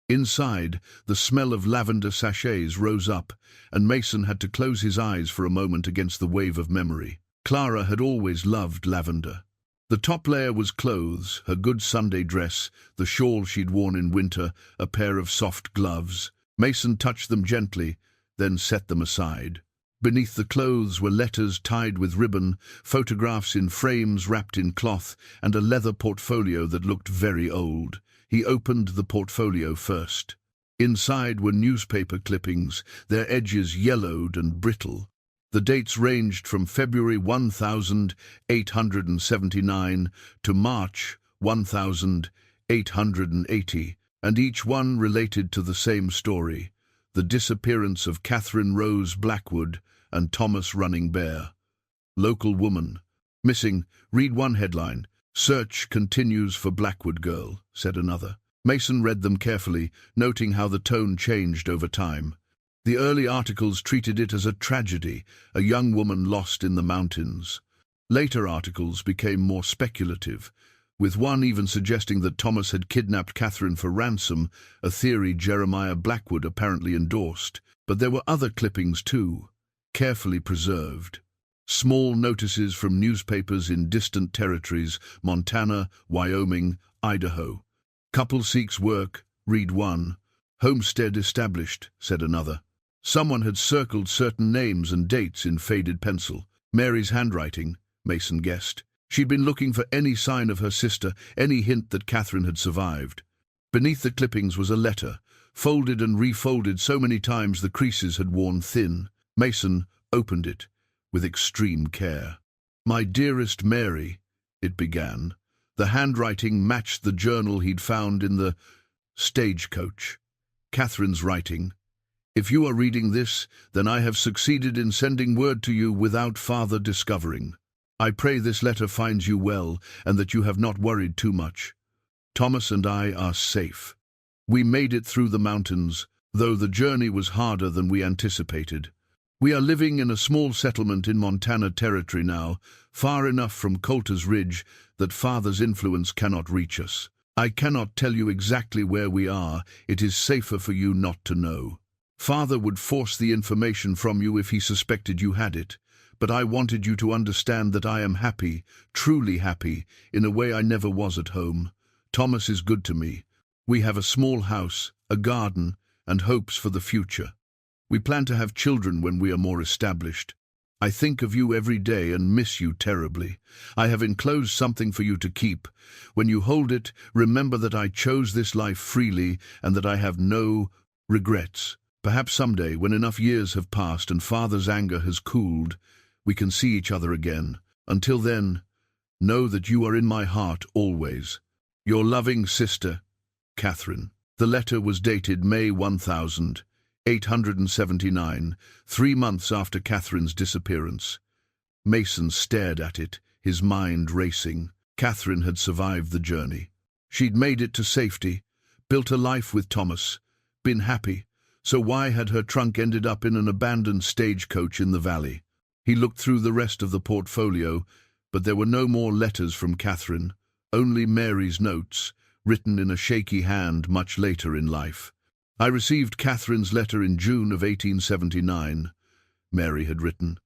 Inside, the smell of lavender sachets rose up, and Mason had to close his eyes for a moment against the wave of memory. Clara had always loved lavender. The top layer was clothes, her good Sunday dress, the shawl she'd worn in winter, a pair of soft gloves. Mason touched them gently, then set them aside. Beneath the clothes were letters tied with ribbon, photographs in frames wrapped in cloth, and a leather portfolio that looked very old. He opened the portfolio first. Inside were newspaper clippings, their edges yellowed and brittle. The dates ranged from February 1879 to March 1880. And each one related to the same story, the disappearance of Catherine Rose Blackwood and Thomas Running Bear. Local woman. Missing. Read one headline. "Search continues for Blackwood girl," said another. Mason read them carefully, noting how the tone changed over time. The early articles treated it as a tragedy, a young woman lost in the mountains. Later articles became more speculative, with one even suggesting that Thomas had kidnapped Catherine for ransom, a theory Jeremiah Blackwood apparently endorsed. But there were other clippings too, carefully preserved. Small notices from newspapers in distant territories, Montana, Wyoming, Idaho. Couple seeks work, read one. Homestead established, said another. Someone had circled certain names and dates in faded pencil. Mary's handwriting, Mason guessed. She'd been looking for any sign of her sister, any hint that Catherine had survived. Beneath the clippings was a letter, folded and refolded so many times the creases had worn thin. Mason opened it with extreme care. "My dearest Mary," it began. The handwriting matched the journal he'd found in the stagecoach. Catherine's writing. "If you are reading this, then I have succeeded in sending word to you without farther discovering. I pray this letter finds you well and that you have not worried too much. Thomas and I are safe. We made it through the mountains, though the journey was harder than we anticipated. We are living in a small settlement in Montana Territory now, far enough from Coulter's Ridge that Father's influence cannot reach us. I cannot tell you exactly where we are. It is safer for you not to know. Father would force the information from you if he suspected you had it, but I wanted you to understand that I am happy, truly happy, in a way I never was at home. Thomas is good to me. We have a small house, a garden, and hopes for the future. We plan to have children when we are more established. I think of you every day and miss you terribly. I have enclosed something for you to keep. When you hold it, remember that I chose this life freely and that I have no regrets. Perhaps someday, when enough years have passed and Father's anger has cooled, we can see each other again. Until then, know that you are in my heart always. Your loving sister, Catherine." The letter was dated May 1879, 3 months after Catherine's disappearance. Mason stared at it, his mind racing. Catherine had survived the journey. She'd made it to safety, built a life with Thomas, been happy. So why had her trunk ended up in an abandoned stagecoach in the valley? He looked through the rest of the portfolio, but there were no more letters from Catherine, only Mary's notes, written in a shaky hand much later in life. "I received Catherine's letter in June of 1879, Mary had written.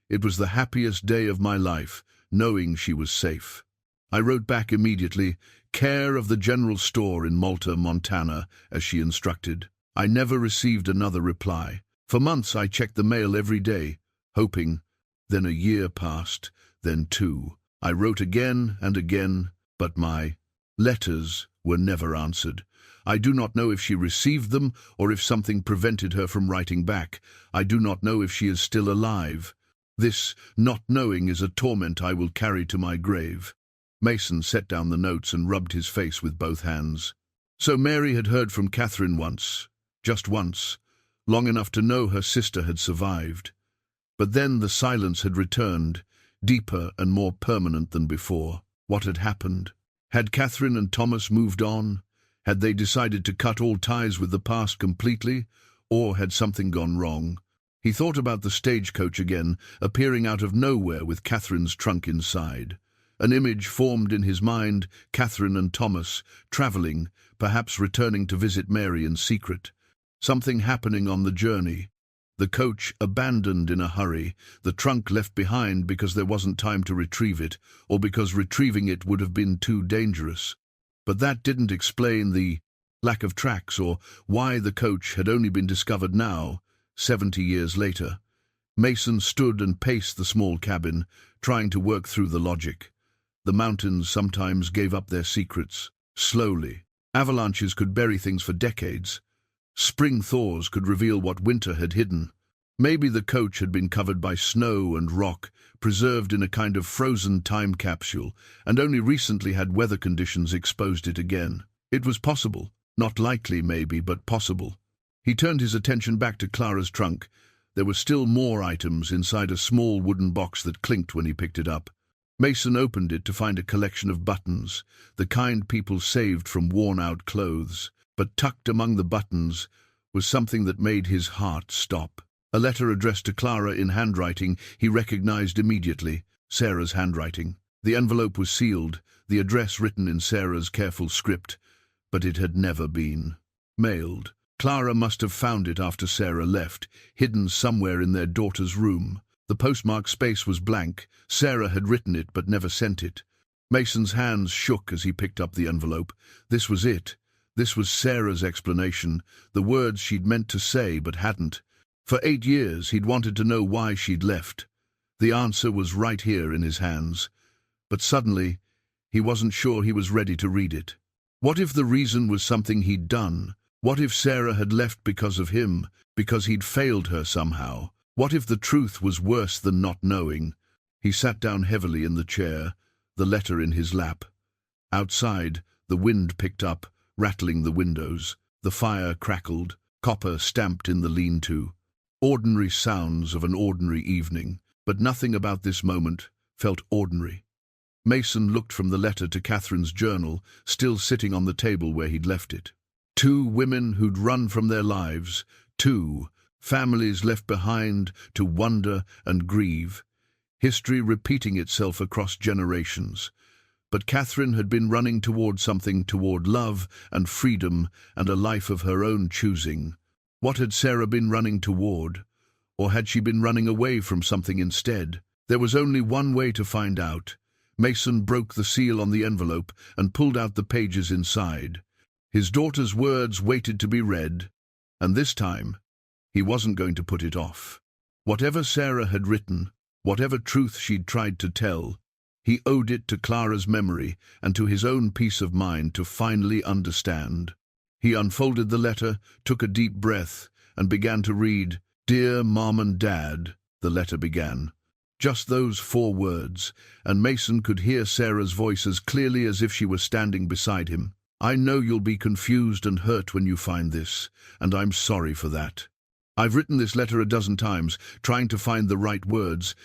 "It was the happiest day of my life, knowing she was safe. I wrote back immediately, care of the general store in Malta, Montana, as she instructed. I never received another reply. For months I checked the mail every day, hoping. Then a year passed, then 2. I wrote again and again, but my letters were never answered. I do not know if she received them or if something prevented her from writing back. I do not know if she is still alive. This not knowing is a torment I will carry to my grave." Mason set down the notes and rubbed his face with both hands. So Mary had heard from Catherine once, just once, long enough to know her sister had survived. But then the silence had returned, deeper and more permanent than before. What had happened? Had Catherine and Thomas moved on? Had they decided to cut all ties with the past completely? Or had something gone wrong? He thought about the stagecoach again, appearing out of nowhere with Catherine's trunk inside. An image formed in his mind, Catherine and Thomas, travelling, perhaps returning to visit Mary in secret. Something happening on the journey. The coach abandoned in a hurry, the trunk left behind because there wasn't time to retrieve it, or because retrieving it would have been too dangerous. But that didn't explain the lack of tracks or why the coach had only been discovered now, 70 years later. Mason stood and paced the small cabin, trying to work through the logic. The mountains sometimes gave up their secrets, slowly. Avalanches could bury things for decades. Spring thaws could reveal what winter had hidden. Maybe the coach had been covered by snow and rock, preserved in a kind of frozen time capsule, and only recently had weather conditions exposed it again. It was possible. Not likely, maybe, but possible. He turned his attention back to Clara's trunk. There were still more items inside a small wooden box that clinked when he picked it up. Mason opened it to find a collection of buttons, the kind people saved from worn-out clothes. But tucked among the buttons was something that made his heart stop. A letter addressed to Clara in handwriting he recognized immediately, Sarah's handwriting. The envelope was sealed, the address written in Sarah's careful script, but it had never been mailed. Clara must have found it after Sarah left, hidden somewhere in their daughter's room. The postmark space was blank. Sarah had written it but never sent it. Mason's hands shook as he picked up the envelope. This was it. This was Sarah's explanation, the words she'd meant to say but hadn't. For 8 years he'd wanted to know why she'd left. The answer was right here in his hands. But suddenly, he wasn't sure he was ready to read it. What if the reason was something he'd done? What if Sarah had left because of him, because he'd failed her somehow? What if the truth was worse than not knowing? He sat down heavily in the chair, the letter in his lap. Outside, the wind picked up, rattling the windows. The fire crackled, copper stamped in the lean-to. Ordinary sounds of an ordinary evening, but nothing about this moment felt ordinary. Mason looked from the letter to Catherine's journal, still sitting on the table where he'd left it. 2 women who'd run from their lives, 2 families left behind to wonder and grieve. History repeating itself across generations. But Catherine had been running toward something, toward love and freedom and a life of her own choosing. What had Sarah been running toward? Or had she been running away from something instead? There was only one way to find out. Mason broke the seal on the envelope and pulled out the pages inside. His daughter's words waited to be read, and this time he wasn't going to put it off. Whatever Sarah had written, whatever truth she'd tried to tell, he owed it to Clara's memory and to his own peace of mind to finally understand. He unfolded the letter, took a deep breath, and began to read. "Dear Mom and Dad," the letter began. Just those 4 words, and Mason could hear Sarah's voice as clearly as if she were standing beside him. "I know you'll be confused and hurt when you find this, and I'm sorry for that. I've written this letter a dozen times, trying to find the right words,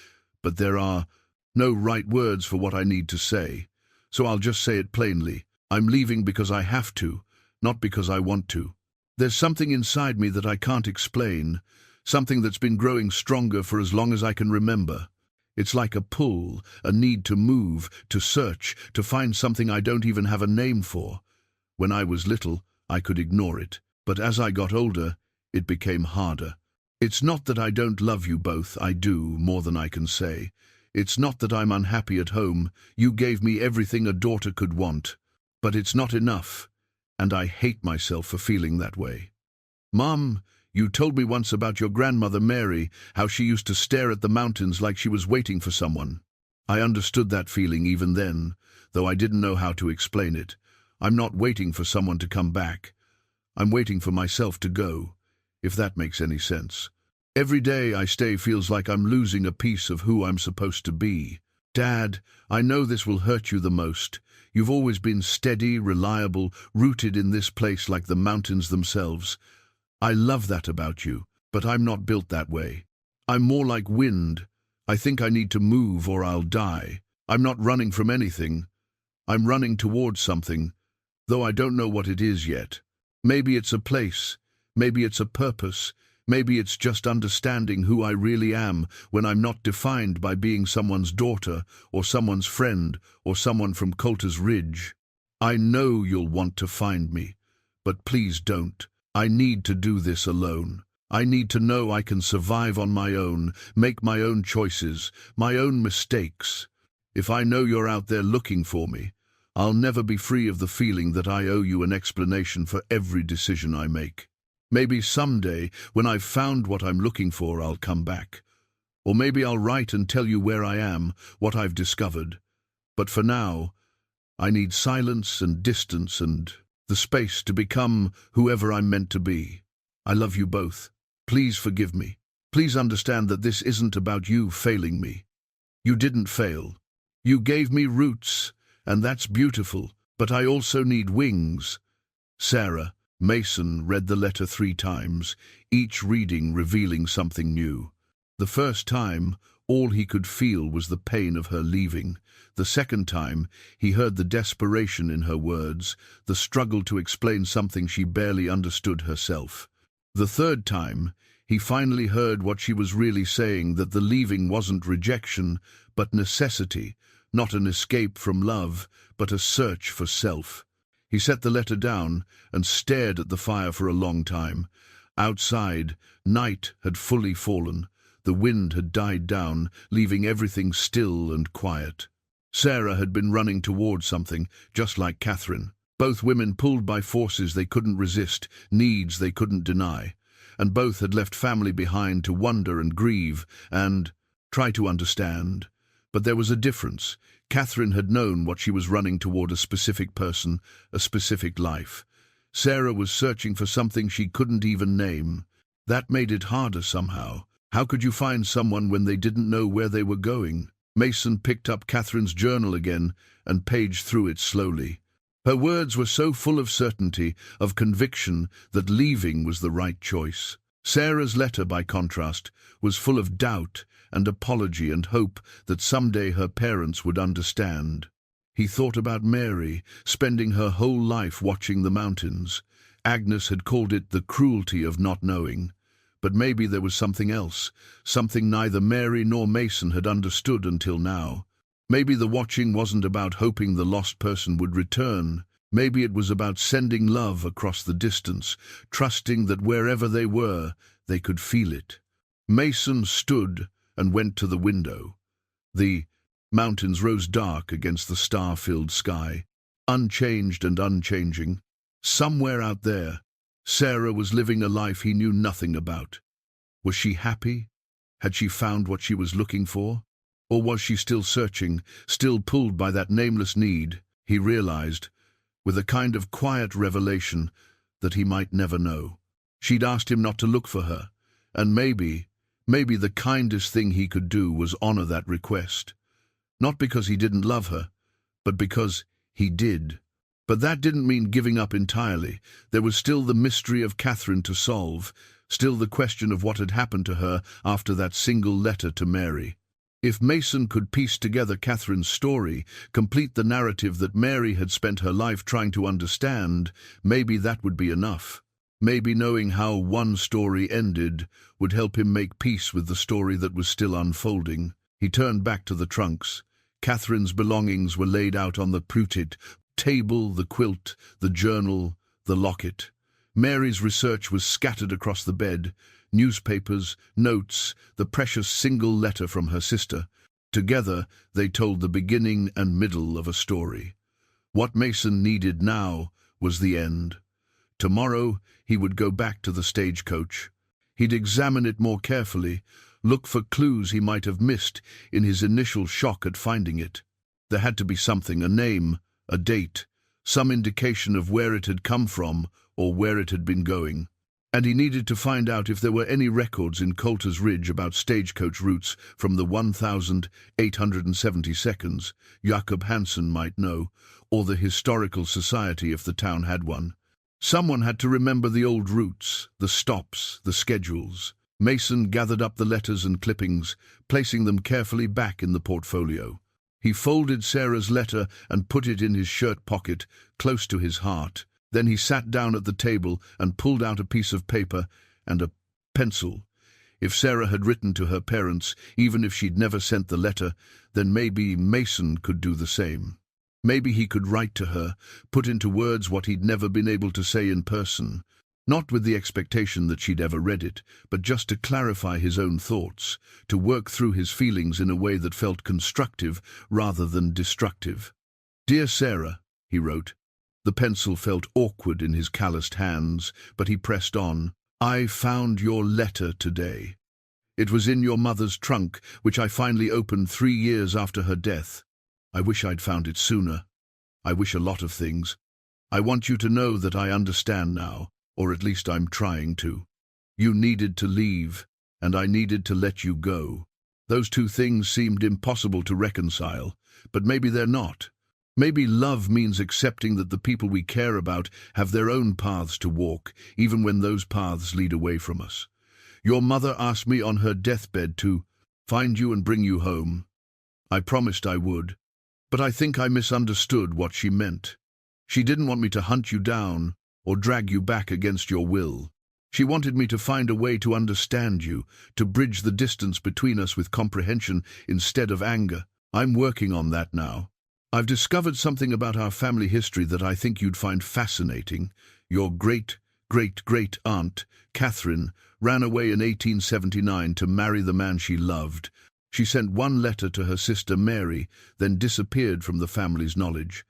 but there are no right words for what I need to say. So I'll just say it plainly. I'm leaving because I have to, not because I want to. There's something inside me that I can't explain, something that's been growing stronger for as long as I can remember. It's like a pull, a need to move, to search, to find something I don't even have a name for. When I was little, I could ignore it, but as I got older, it became harder. It's not that I don't love you both, I do, more than I can say. It's not that I'm unhappy at home, you gave me everything a daughter could want. But it's not enough, and I hate myself for feeling that way. Mom, you told me once about your grandmother Mary, how she used to stare at the mountains like she was waiting for someone. I understood that feeling even then, though I didn't know how to explain it. I'm not waiting for someone to come back. I'm waiting for myself to go, if that makes any sense. Every day I stay feels like I'm losing a piece of who I'm supposed to be. Dad, I know this will hurt you the most. You've always been steady, reliable, rooted in this place like the mountains themselves. I love that about you, but I'm not built that way. I'm more like wind. I think I need to move or I'll die. I'm not running from anything. I'm running towards something, though I don't know what it is yet. Maybe it's a place, maybe it's a purpose, maybe it's just understanding who I really am when I'm not defined by being someone's daughter or someone's friend or someone from Coulter's Ridge. I know you'll want to find me, but please don't. I need to do this alone. I need to know I can survive on my own, make my own choices, my own mistakes. If I know you're out there looking for me, I'll never be free of the feeling that I owe you an explanation for every decision I make. Maybe someday, when I've found what I'm looking for, I'll come back. Or maybe I'll write and tell you where I am, what I've discovered. But for now, I need silence and distance and the space to become whoever I'm meant to be. I love you both. Please forgive me. Please understand that this isn't about you failing me. You didn't fail. You gave me roots, and that's beautiful, but I also need wings. Sarah. Mason read the letter 3 times, each reading revealing something new. The first time, all he could feel was the pain of her leaving. The second time, he heard the desperation in her words, the struggle to explain something she barely understood herself. The third time, he finally heard what she was really saying, that the leaving wasn't rejection, but necessity, not an escape from love, but a search for self. He set the letter down and stared at the fire for a long time. Outside, night had fully fallen. The wind had died down, leaving everything still and quiet. Sarah had been running towards something, just like Catherine. Both women pulled by forces they couldn't resist, needs they couldn't deny. And both had left family behind to wonder and grieve and try to understand. But there was a difference. Catherine had known what she was running toward: a specific person, a specific life. Sarah was searching for something she couldn't even name. That made it harder somehow. How could you find someone when they didn't know where they were going? Mason picked up Catherine's journal again and paged through it slowly. Her words were so full of certainty, of conviction, that leaving was the right choice. Sarah's letter, by contrast, was full of doubt and apology and hope that someday her parents would understand. He thought about Mary, spending her whole life watching the mountains. Agnes had called it the cruelty of not knowing. But maybe there was something else, something neither Mary nor Mason had understood until now. Maybe the watching wasn't about hoping the lost person would return. Maybe it was about sending love across the distance, trusting that wherever they were, they could feel it. Mason stood and went to the window. The mountains rose dark against the star-filled sky, unchanged and unchanging. Somewhere out there, Sarah was living a life he knew nothing about. Was she happy? Had she found what she was looking for? Or was she still searching, still pulled by that nameless need? He realized, with a kind of quiet revelation, that he might never know. She'd asked him not to look for her, and maybe the kindest thing he could do was honor that request. Not because he didn't love her, but because he did. But that didn't mean giving up entirely. There was still the mystery of Catherine to solve, still the question of what had happened to her after that single letter to Mary. If Mason could piece together Catherine's story, complete the narrative that Mary had spent her life trying to understand, maybe that would be enough. Maybe knowing how one story ended would help him make peace with the story that was still unfolding. He turned back to the trunks. Catherine's belongings were laid out on the pruted table, the quilt, the journal, the locket. Mary's research was scattered across the bed, newspapers, notes, the precious single letter from her sister. Together, they told the beginning and middle of a story. What Mason needed now was the end. Tomorrow, he would go back to the stagecoach. He'd examine it more carefully, look for clues he might have missed in his initial shock at finding it. There had to be something, a name, a date, some indication of where it had come from or where it had been going. And he needed to find out if there were any records in Coulter's Ridge about stagecoach routes from the 1872nd. Jacob Hansen might know, or the Historical Society if the town had one. Someone had to remember the old routes, the stops, the schedules. Mason gathered up the letters and clippings, placing them carefully back in the portfolio. He folded Sarah's letter and put it in his shirt pocket, close to his heart. Then he sat down at the table and pulled out a piece of paper and a pencil. If Sarah had written to her parents, even if she'd never sent the letter, then maybe Mason could do the same. Maybe he could write to her, put into words what he'd never been able to say in person. Not with the expectation that she'd ever read it, but just to clarify his own thoughts, to work through his feelings in a way that felt constructive rather than destructive. "Dear Sarah," he wrote. The pencil felt awkward in his calloused hands, but he pressed on. "I found your letter today. It was in your mother's trunk, which I finally opened 3 years after her death. I wish I'd found it sooner. I wish a lot of things. I want you to know that I understand now, or at least I'm trying to. You needed to leave, and I needed to let you go. Those two things seemed impossible to reconcile, but maybe they're not. Maybe love means accepting that the people we care about have their own paths to walk, even when those paths lead away from us. Your mother asked me on her deathbed to find you and bring you home. I promised I would, but I think I misunderstood what she meant. She didn't want me to hunt you down or drag you back against your will. She wanted me to find a way to understand you, to bridge the distance between us with comprehension instead of anger. I'm working on that now. I've discovered something about our family history that I think you'd find fascinating. Your great-great-great-aunt, Catherine, ran away in 1879 to marry the man she loved. She sent one letter to her sister Mary, then disappeared from the family's knowledge.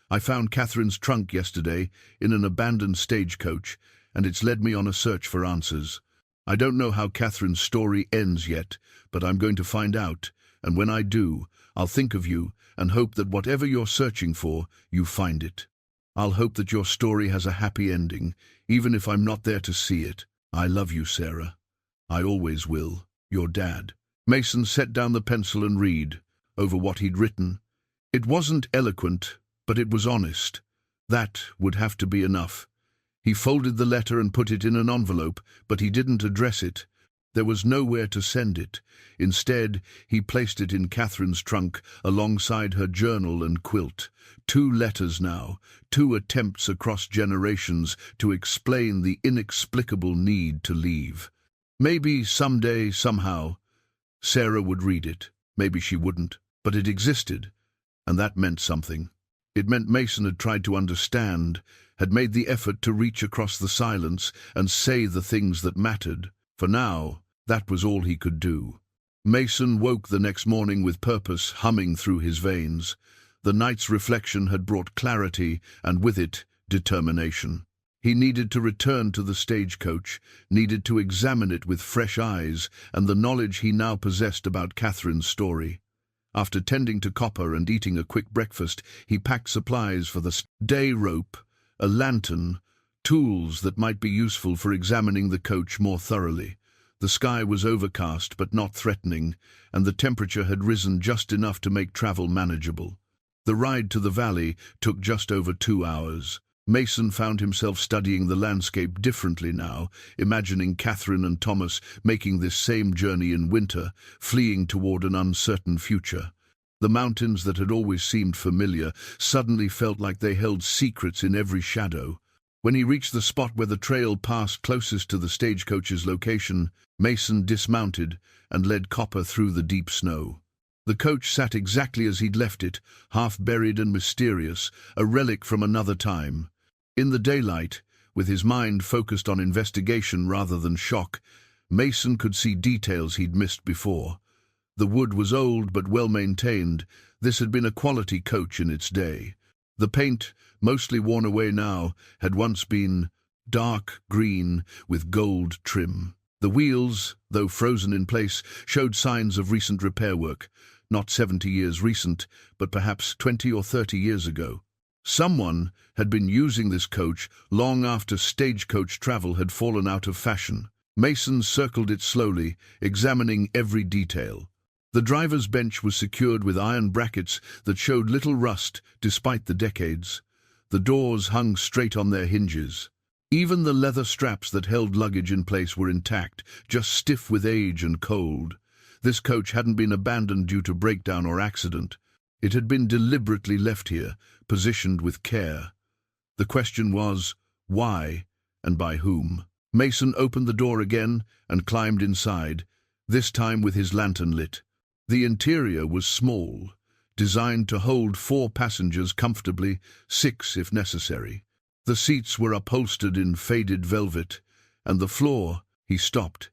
I found Catherine's trunk yesterday in an abandoned stagecoach, and it's led me on a search for answers. I don't know how Catherine's story ends yet, but I'm going to find out, and when I do, I'll think of you and hope that whatever you're searching for, you find it. I'll hope that your story has a happy ending, even if I'm not there to see it. I love you, Sarah. I always will. Your dad. Mason set down the pencil and read over what he'd written. It wasn't eloquent, but it was honest. That would have to be enough. He folded the letter and put it in an envelope, but he didn't address it. There was nowhere to send it. Instead, he placed it in Catherine's trunk alongside her journal and quilt. 2 letters now, 2 attempts across generations to explain the inexplicable need to leave. Maybe someday, somehow, Sarah would read it. Maybe she wouldn't, but it existed, and that meant something. It meant Mason had tried to understand, had made the effort to reach across the silence and say the things that mattered. For now, that was all he could do. Mason woke the next morning with purpose humming through his veins. The night's reflection had brought clarity, and with it, determination. He needed to return to the stagecoach, needed to examine it with fresh eyes and the knowledge he now possessed about Catherine's story. After tending to Copper and eating a quick breakfast, he packed supplies for the day: rope, a lantern, tools that might be useful for examining the coach more thoroughly. The sky was overcast but not threatening, and the temperature had risen just enough to make travel manageable. The ride to the valley took just over 2 hours. Mason found himself studying the landscape differently now, imagining Catherine and Thomas making this same journey in winter, fleeing toward an uncertain future. The mountains that had always seemed familiar suddenly felt like they held secrets in every shadow. When he reached the spot where the trail passed closest to the stagecoach's location, Mason dismounted and led Copper through the deep snow. The coach sat exactly as he'd left it, half buried and mysterious, a relic from another time. In the daylight, with his mind focused on investigation rather than shock, Mason could see details he'd missed before. The wood was old but well-maintained. This had been a quality coach in its day. The paint, mostly worn away now, had once been dark green with gold trim. The wheels, though frozen in place, showed signs of recent repair work, not 70 years recent, but perhaps 20 or 30 years ago. Someone had been using this coach long after stagecoach travel had fallen out of fashion. Mason circled it slowly, examining every detail. The driver's bench was secured with iron brackets that showed little rust despite the decades. The doors hung straight on their hinges. Even the leather straps that held luggage in place were intact, just stiff with age and cold. This coach hadn't been abandoned due to breakdown or accident. It had been deliberately left here, positioned with care. The question was, why and by whom? Mason opened the door again and climbed inside, this time with his lantern lit. The interior was small, designed to hold 4 passengers comfortably, 6 if necessary. The seats were upholstered in faded velvet, and the floor, he stopped,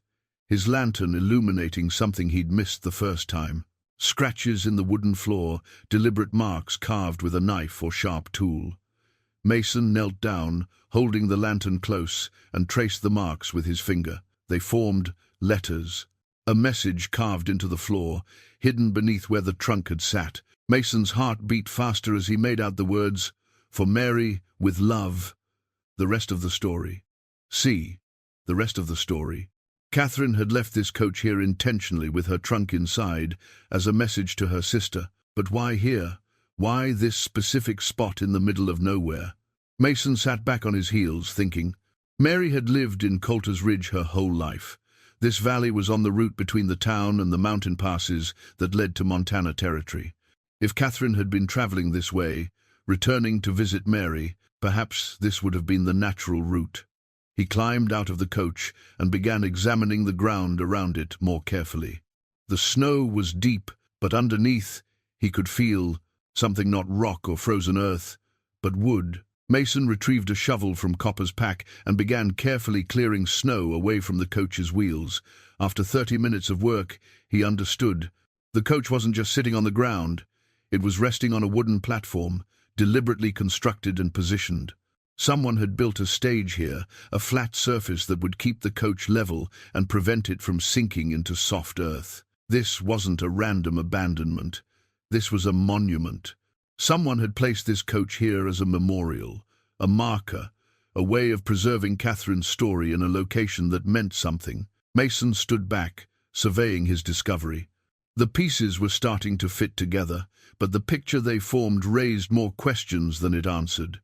his lantern illuminating something he'd missed the first time. Scratches in the wooden floor, deliberate marks carved with a knife or sharp tool. Mason knelt down, holding the lantern close, and traced the marks with his finger. They formed letters. A message carved into the floor, hidden beneath where the trunk had sat. Mason's heart beat faster as he made out the words, "For Mary, with love." The rest of the story. See, the rest of the story. Catherine had left this coach here intentionally with her trunk inside, as a message to her sister. But why here? Why this specific spot in the middle of nowhere? Mason sat back on his heels, thinking. Mary had lived in Coulter's Ridge her whole life. This valley was on the route between the town and the mountain passes that led to Montana territory. If Catherine had been traveling this way, returning to visit Mary, perhaps this would have been the natural route. He climbed out of the coach and began examining the ground around it more carefully. The snow was deep, but underneath he could feel something, not rock or frozen earth, but wood. Mason retrieved a shovel from Copper's pack and began carefully clearing snow away from the coach's wheels. After 30 minutes of work, he understood. The coach wasn't just sitting on the ground. It was resting on a wooden platform, deliberately constructed and positioned. Someone had built a stage here, a flat surface that would keep the coach level and prevent it from sinking into soft earth. This wasn't a random abandonment. This was a monument. Someone had placed this coach here as a memorial, a marker, a way of preserving Catherine's story in a location that meant something. Mason stood back, surveying his discovery. The pieces were starting to fit together, but the picture they formed raised more questions than it answered.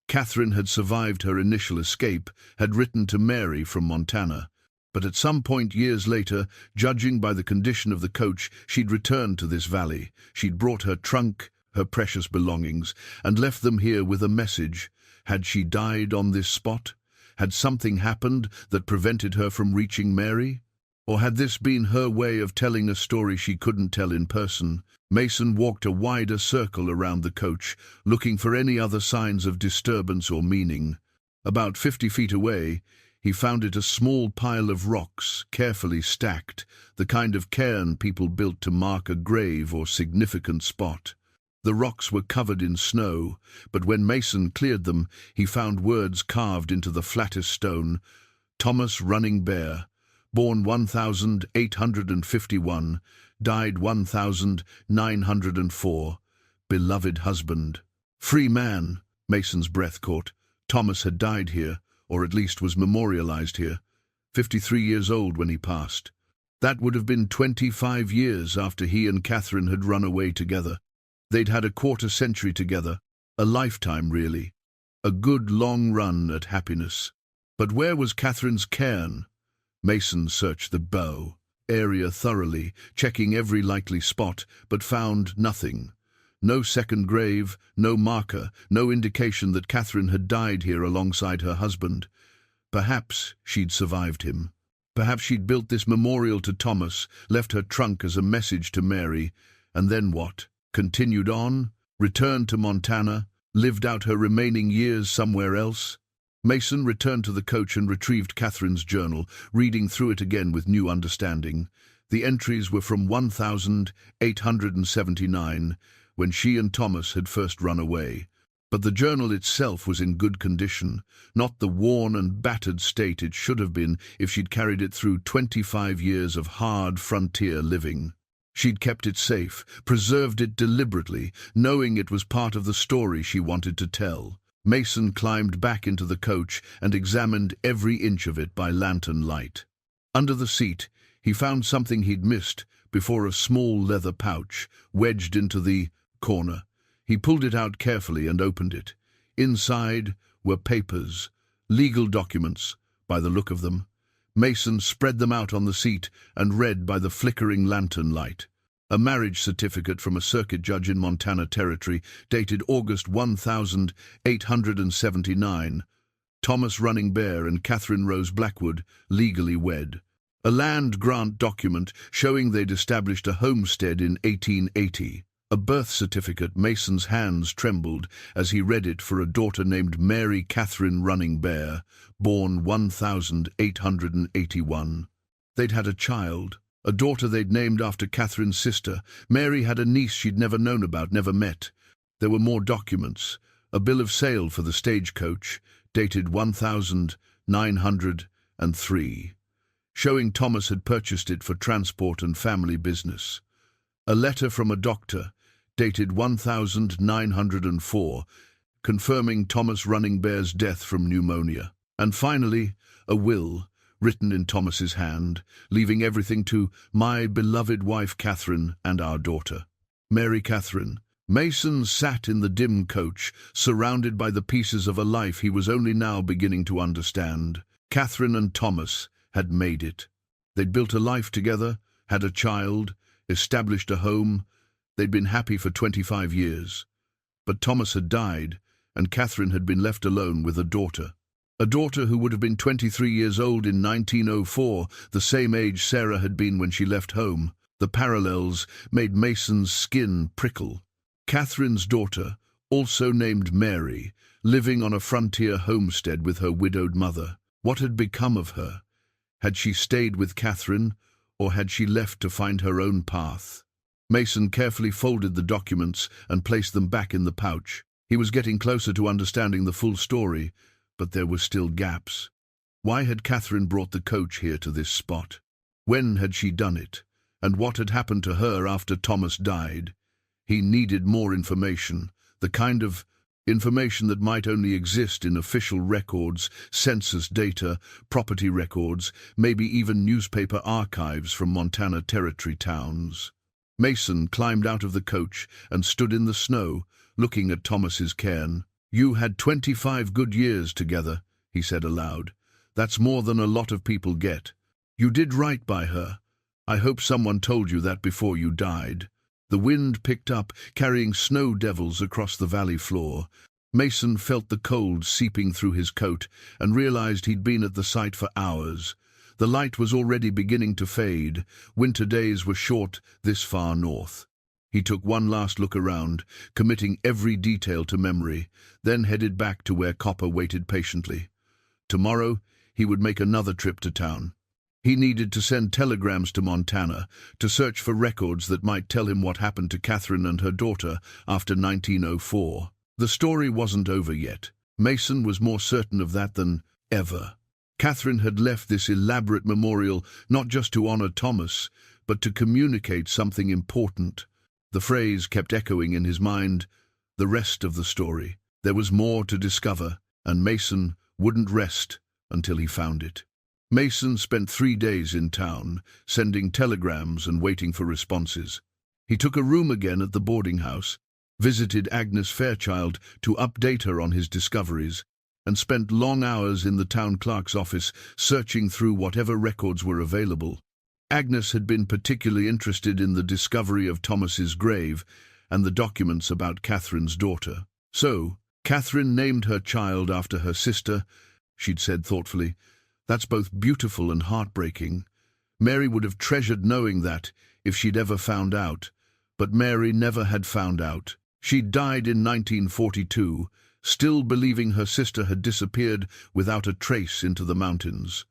Catherine had survived her initial escape, had written to Mary from Montana. But at some point years later, judging by the condition of the coach, she'd returned to this valley. She'd brought her trunk, her precious belongings, and left them here with a message. Had she died on this spot? Had something happened that prevented her from reaching Mary? Or had this been her way of telling a story she couldn't tell in person? Mason walked a wider circle around the coach, looking for any other signs of disturbance or meaning. About 50 feet away, he found it a small pile of rocks, carefully stacked, the kind of cairn people built to mark a grave or significant spot. The rocks were covered in snow, but when Mason cleared them, he found words carved into the flattest stone. Thomas Running Bear, born 1851, died 1904, beloved husband. Free man, Mason's breath caught. Thomas had died here, or at least was memorialized here, 53 years old when he passed. That would have been 25 years after he and Catherine had run away together. They'd had a quarter-century together, a lifetime really, a good long run at happiness. But where was Catherine's cairn? Mason searched the bow area thoroughly, checking every likely spot, but found nothing. No second grave, no marker, no indication that Catherine had died here alongside her husband. Perhaps she'd survived him. Perhaps she'd built this memorial to Thomas, left her trunk as a message to Mary, and then what? Continued on, returned to Montana, lived out her remaining years somewhere else? Mason returned to the coach and retrieved Catherine's journal, reading through it again with new understanding. The entries were from 1879, when she and Thomas had first run away. But the journal itself was in good condition, not the worn and battered state it should have been if she'd carried it through 25 years of hard frontier living. She'd kept it safe, preserved it deliberately, knowing it was part of the story she wanted to tell. Mason climbed back into the coach and examined every inch of it by lantern light. Under the seat, he found something he'd missed before, a small leather pouch wedged into the corner. He pulled it out carefully and opened it. Inside were papers, legal documents, by the look of them. Mason spread them out on the seat and read by the flickering lantern light. A marriage certificate from a circuit judge in Montana Territory, dated August 1879. Thomas Running Bear and Catherine Rose Blackwood, legally wed. A land grant document showing they'd established a homestead in 1880. A birth certificate. Mason's hands trembled as he read it, for a daughter named Mary Catherine Running Bear, born 1881. They'd had a child, a daughter they'd named after Catherine's sister. Mary had a niece she'd never known about, never met. There were more documents. A bill of sale for the stagecoach, dated 1903, showing Thomas had purchased it for transport and family business. A letter from a doctor, dated 1904, confirming Thomas Running Bear's death from pneumonia. And finally, a will, written in Thomas's hand, leaving everything to "my beloved wife Catherine and our daughter, Mary Catherine." Mason sat in the dim coach, surrounded by the pieces of a life he was only now beginning to understand. Catherine and Thomas had made it. They'd built a life together, had a child, established a home. They'd been happy for 25 years. But Thomas had died, and Catherine had been left alone with a daughter. A daughter who would have been 23 years old in 1904, the same age Sarah had been when she left home. The parallels made Mason's skin prickle. Catherine's daughter, also named Mary, living on a frontier homestead with her widowed mother. What had become of her? Had she stayed with Catherine, or had she left to find her own path? Mason carefully folded the documents and placed them back in the pouch. He was getting closer to understanding the full story, but there were still gaps. Why had Catherine brought the coach here to this spot? When had she done it? And what had happened to her after Thomas died? He needed more information, the kind of information that might only exist in official records, census data, property records, maybe even newspaper archives from Montana Territory towns. Mason climbed out of the coach and stood in the snow, looking at Thomas's cairn. "You had 25 good years together," he said aloud. "That's more than a lot of people get. You did right by her. I hope someone told you that before you died." The wind picked up, carrying snow devils across the valley floor. Mason felt the cold seeping through his coat and realized he'd been at the site for hours. The light was already beginning to fade. Winter days were short this far north. He took one last look around, committing every detail to memory, then headed back to where Copper waited patiently. Tomorrow, he would make another trip to town. He needed to send telegrams to Montana to search for records that might tell him what happened to Catherine and her daughter after 1904. The story wasn't over yet. Mason was more certain of that than ever. Catherine had left this elaborate memorial not just to honor Thomas, but to communicate something important. The phrase kept echoing in his mind, the rest of the story. There was more to discover, and Mason wouldn't rest until he found it. Mason spent 3 days in town, sending telegrams and waiting for responses. He took a room again at the boarding house, visited Agnes Fairchild to update her on his discoveries, and spent long hours in the town clerk's office searching through whatever records were available. Agnes had been particularly interested in the discovery of Thomas's grave and the documents about Catherine's daughter. "So, Catherine named her child after her sister," she'd said thoughtfully. "That's both beautiful and heartbreaking. Mary would have treasured knowing that if she'd ever found out, but Mary never had found out. She died in 1942, still believing her sister had disappeared without a trace into the mountains.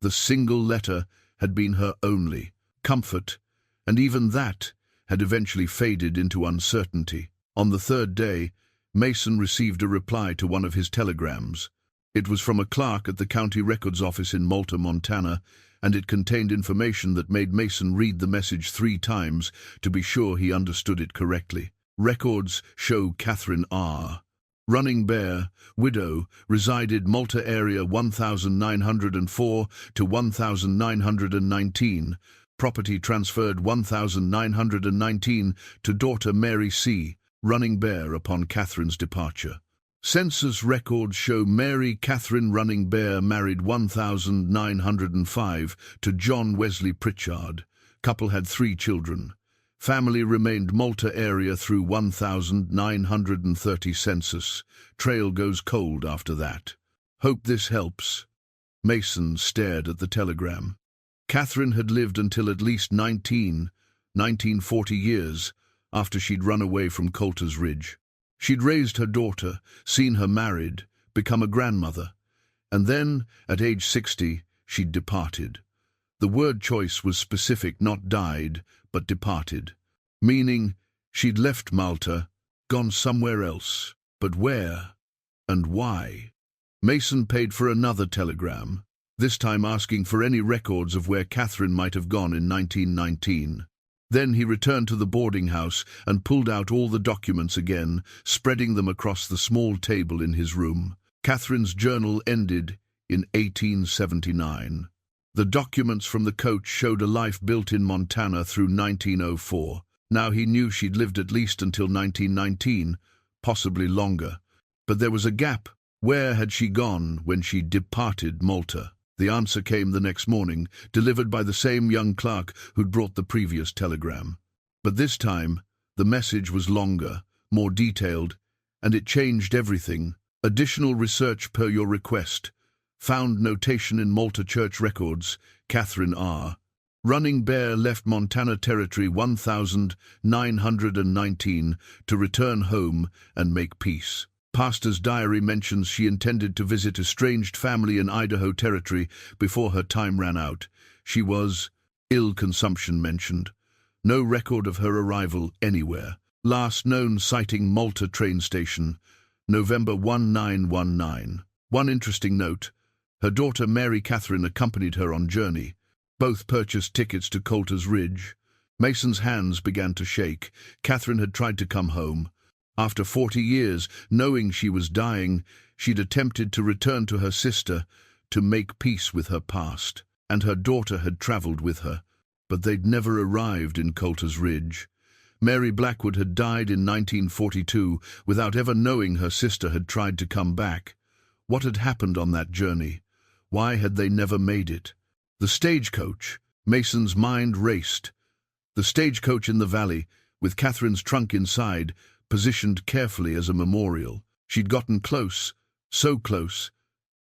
The single letter had been her only comfort, and even that had eventually faded into uncertainty. On the 3rd day, Mason received a reply to one of his telegrams. It was from a clerk at the county records office in Malta, Montana, and it contained information that made Mason read the message 3 times to be sure he understood it correctly. Records show Catherine R. Running Bear, widow, resided Malta area 1904 to 1919. Property transferred 1919 to daughter Mary C. Running Bear upon Catherine's departure. Census records show Mary Catherine Running Bear married 1905 to John Wesley Pritchard. Couple had 3 children. Family remained Malta area through 1930 census. Trail goes cold after that. Hope this helps. Mason stared at the telegram. Catherine had lived until at least 1940 years after she'd run away from Coulter's Ridge. She'd raised her daughter, seen her married, become a grandmother, and then, at age 60, she'd departed. The word choice was specific, not died, but departed, meaning she'd left Malta, gone somewhere else. But where and why? Mason paid for another telegram, this time asking for any records of where Catherine might have gone in 1919. Then he returned to the boarding house and pulled out all the documents again, spreading them across the small table in his room. Catherine's journal ended in 1879. The documents from the coach showed a life built in Montana through 1904. Now he knew she'd lived at least until 1919, possibly longer. But there was a gap. Where had she gone when she departed Malta? The answer came the next morning, delivered by the same young clerk who'd brought the previous telegram. But this time, the message was longer, more detailed, and it changed everything. Additional research per your request. Found notation in Malta Church records, Catherine R. Running Bear left Montana Territory 1919 to return home and make peace. Pastor's diary mentions she intended to visit estranged family in Idaho Territory before her time ran out. She was ill, consumption mentioned. No record of her arrival anywhere. Last known sighting Malta train station, November 1919. One interesting note, her daughter Mary Catherine accompanied her on journey. Both purchased tickets to Coulter's Ridge. Mason's hands began to shake. Catherine had tried to come home. After 40 years, knowing she was dying, she'd attempted to return to her sister, to make peace with her past. And her daughter had travelled with her, but they'd never arrived in Coulter's Ridge. Mary Blackwood had died in 1942 without ever knowing her sister had tried to come back. What had happened on that journey? Why had they never made it? The stagecoach. Mason's mind raced. The stagecoach in the valley, with Catherine's trunk inside, positioned carefully as a memorial. She'd gotten close, so close,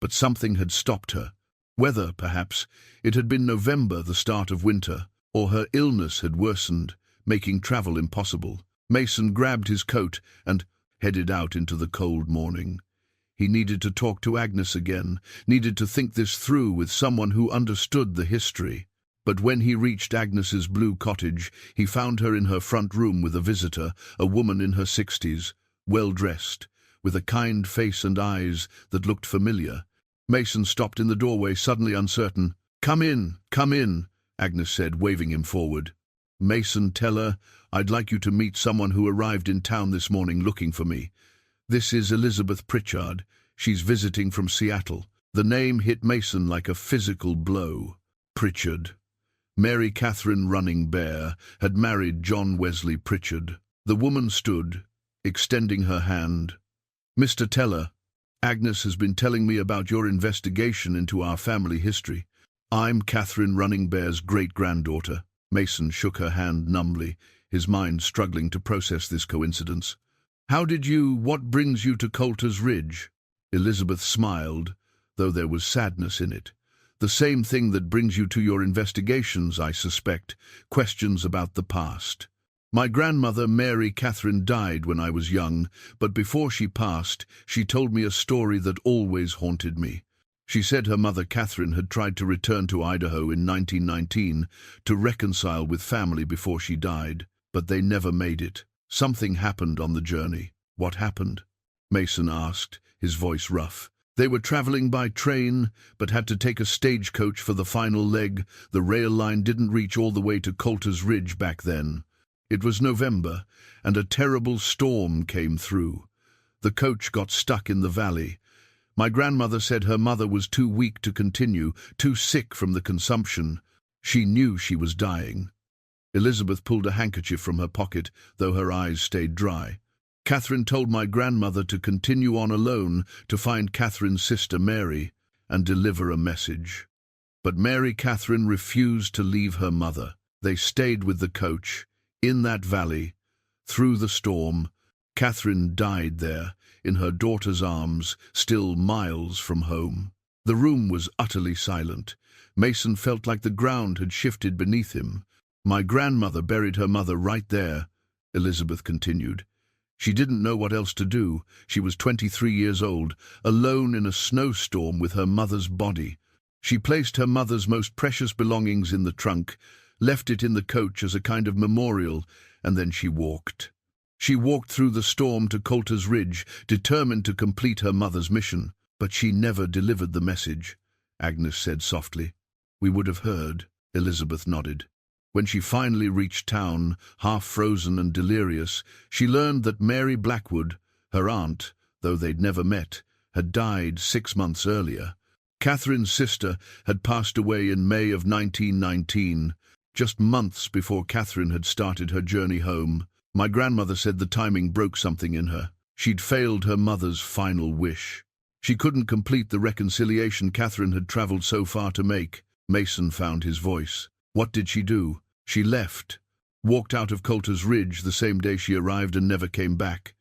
but something had stopped her. Weather, perhaps. It had been November, the start of winter, or her illness had worsened, making travel impossible. Mason grabbed his coat and headed out into the cold morning. He needed to talk to Agnes again, needed to think this through with someone who understood the history. But when he reached Agnes's blue cottage, he found her in her front room with a visitor, a woman in her 60s, well-dressed, with a kind face and eyes that looked familiar. Mason stopped in the doorway, suddenly uncertain. Come in, Agnes said, waving him forward. Mason, tell her, I'd like you to meet someone who arrived in town this morning looking for me. This is Elizabeth Pritchard. She's visiting from Seattle. The name hit Mason like a physical blow. Pritchard. Mary Catherine Running Bear had married John Wesley Pritchard. The woman stood, extending her hand. Mr. Teller, Agnes has been telling me about your investigation into our family history. I'm Catherine Running Bear's great-granddaughter. Mason shook her hand numbly, his mind struggling to process this coincidence. What brings you to Coulter's Ridge? Elizabeth smiled, though there was sadness in it. The same thing that brings you to your investigations, I suspect, questions about the past. My grandmother, Mary Catherine, died when I was young, but before she passed, she told me a story that always haunted me. She said her mother Catherine had tried to return to Idaho in 1919 to reconcile with family before she died, but they never made it. Something happened on the journey. What happened? Mason asked, his voice rough. They were traveling by train, but had to take a stagecoach for the final leg. The rail line didn't reach all the way to Coulter's Ridge back then. It was November, and a terrible storm came through. The coach got stuck in the valley. My grandmother said her mother was too weak to continue, too sick from the consumption. She knew she was dying. Elizabeth pulled a handkerchief from her pocket, though her eyes stayed dry. Catherine told my grandmother to continue on alone to find Catherine's sister Mary and deliver a message. But Mary Catherine refused to leave her mother. They stayed with the coach, in that valley, through the storm. Catherine died there, in her daughter's arms, still miles from home. The room was utterly silent. Mason felt like the ground had shifted beneath him. My grandmother buried her mother right there, Elizabeth continued. She didn't know what else to do. She was 23 years old, alone in a snowstorm with her mother's body. She placed her mother's most precious belongings in the trunk, left it in the coach as a kind of memorial, and then she walked. She walked through the storm to Coulter's Ridge, determined to complete her mother's mission. But she never delivered the message, Agnes said softly. We would have heard, Elizabeth nodded. When she finally reached town, half frozen and delirious, she learned that Mary Blackwood, her aunt, though they'd never met, had died 6 months earlier. Catherine's sister had passed away in May of 1919, just months before Catherine had started her journey home. My grandmother said the timing broke something in her. She'd failed her mother's final wish. She couldn't complete the reconciliation Catherine had traveled so far to make. Mason found his voice. What did she do? She left, walked out of Coulter's Ridge the same day she arrived and never came back.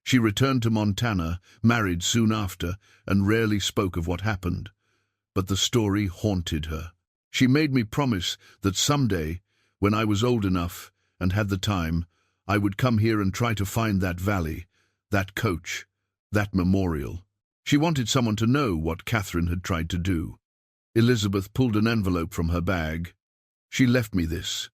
She returned to Montana, married soon after, and rarely spoke of what happened. but the story haunted her. She made me promise that someday, when I was old enough and had the time, I would come here and try to find that valley, that coach, that memorial. She wanted someone to know what Catherine had tried to do. Elizabeth pulled an envelope from her bag. She left me this.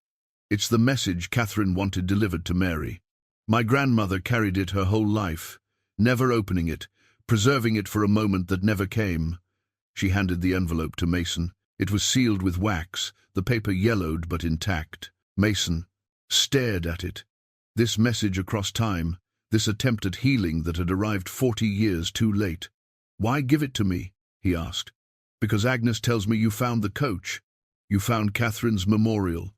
It's the message Catherine wanted delivered to Mary. My grandmother carried it her whole life, never opening it, preserving it for a moment that never came. She handed the envelope to Mason. It was sealed with wax, the paper yellowed but intact. Mason stared at it. This message across time, this attempt at healing that had arrived 40 years too late. "Why give it to me?" he asked. "Because Agnes tells me you found the coach. You found Catherine's memorial.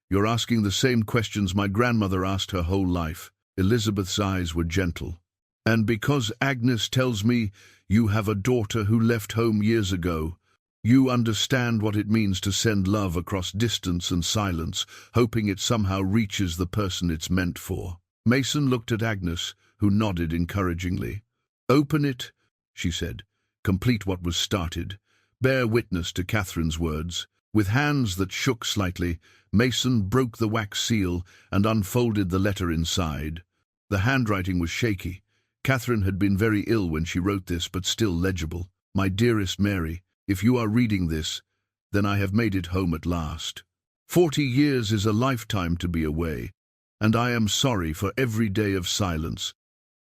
You're asking the same questions my grandmother asked her whole life." Elizabeth's eyes were gentle. "And because Agnes tells me you have a daughter who left home years ago, you understand what it means to send love across distance and silence, hoping it somehow reaches the person it's meant for." Mason looked at Agnes, who nodded encouragingly. "Open it," she said. "Complete what was started. Bear witness to Catherine's words." With hands that shook slightly, Mason broke the wax seal and unfolded the letter inside. The handwriting was shaky. Catherine had been very ill when she wrote this, but still legible. "My dearest Mary, if you are reading this, then I have made it home at last. 40 years is a lifetime to be away, and I am sorry for every day of silence.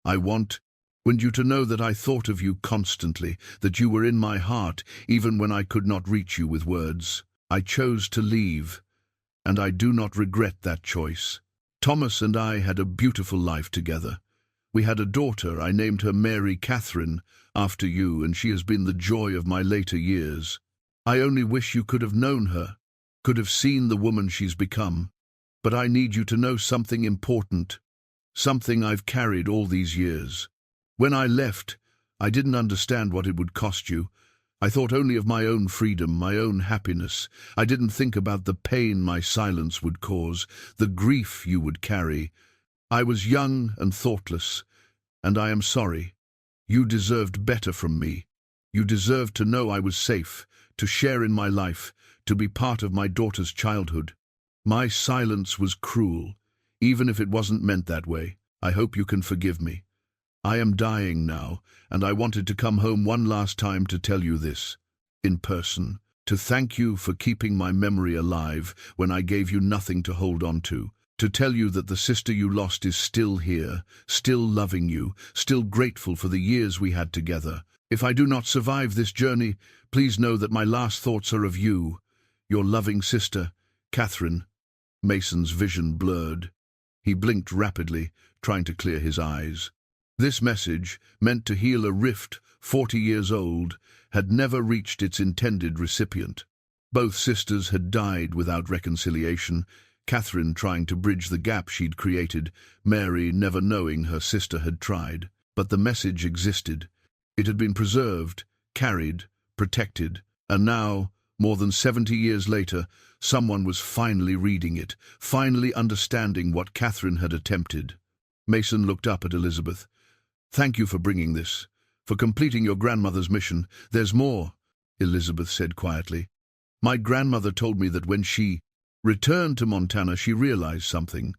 I want you to know that I thought of you constantly, that you were in my heart even when I could not reach you with words. I chose to leave, and I do not regret that choice. Thomas and I had a beautiful life together. We had a daughter. I named her Mary Catherine, after you, and she has been the joy of my later years. I only wish you could have known her, could have seen the woman she's become. But I need you to know something important, something I've carried all these years. When I left, I didn't understand what it would cost you. I thought only of my own freedom, my own happiness. I didn't think about the pain my silence would cause, the grief you would carry. I was young and thoughtless, and I am sorry. You deserved better from me. You deserved to know I was safe, to share in my life, to be part of my daughter's childhood. My silence was cruel, even if it wasn't meant that way. I hope you can forgive me. I am dying now, and I wanted to come home one last time to tell you this, in person, to thank you for keeping my memory alive when I gave you nothing to hold on to tell you that the sister you lost is still here, still loving you, still grateful for the years we had together. If I do not survive this journey, please know that my last thoughts are of you, your loving sister, Catherine." Mason's vision blurred. He blinked rapidly, trying to clear his eyes. This message, meant to heal a rift 40 years old, had never reached its intended recipient. Both sisters had died without reconciliation, Catherine trying to bridge the gap she'd created, Mary never knowing her sister had tried. But the message existed. It had been preserved, carried, protected, and now, more than 70 years later, someone was finally reading it, finally understanding what Catherine had attempted. Mason looked up at Elizabeth. "Thank you for bringing this, for completing your grandmother's mission. There's more," Elizabeth said quietly. "My grandmother told me that when she returned to Montana, she realized something.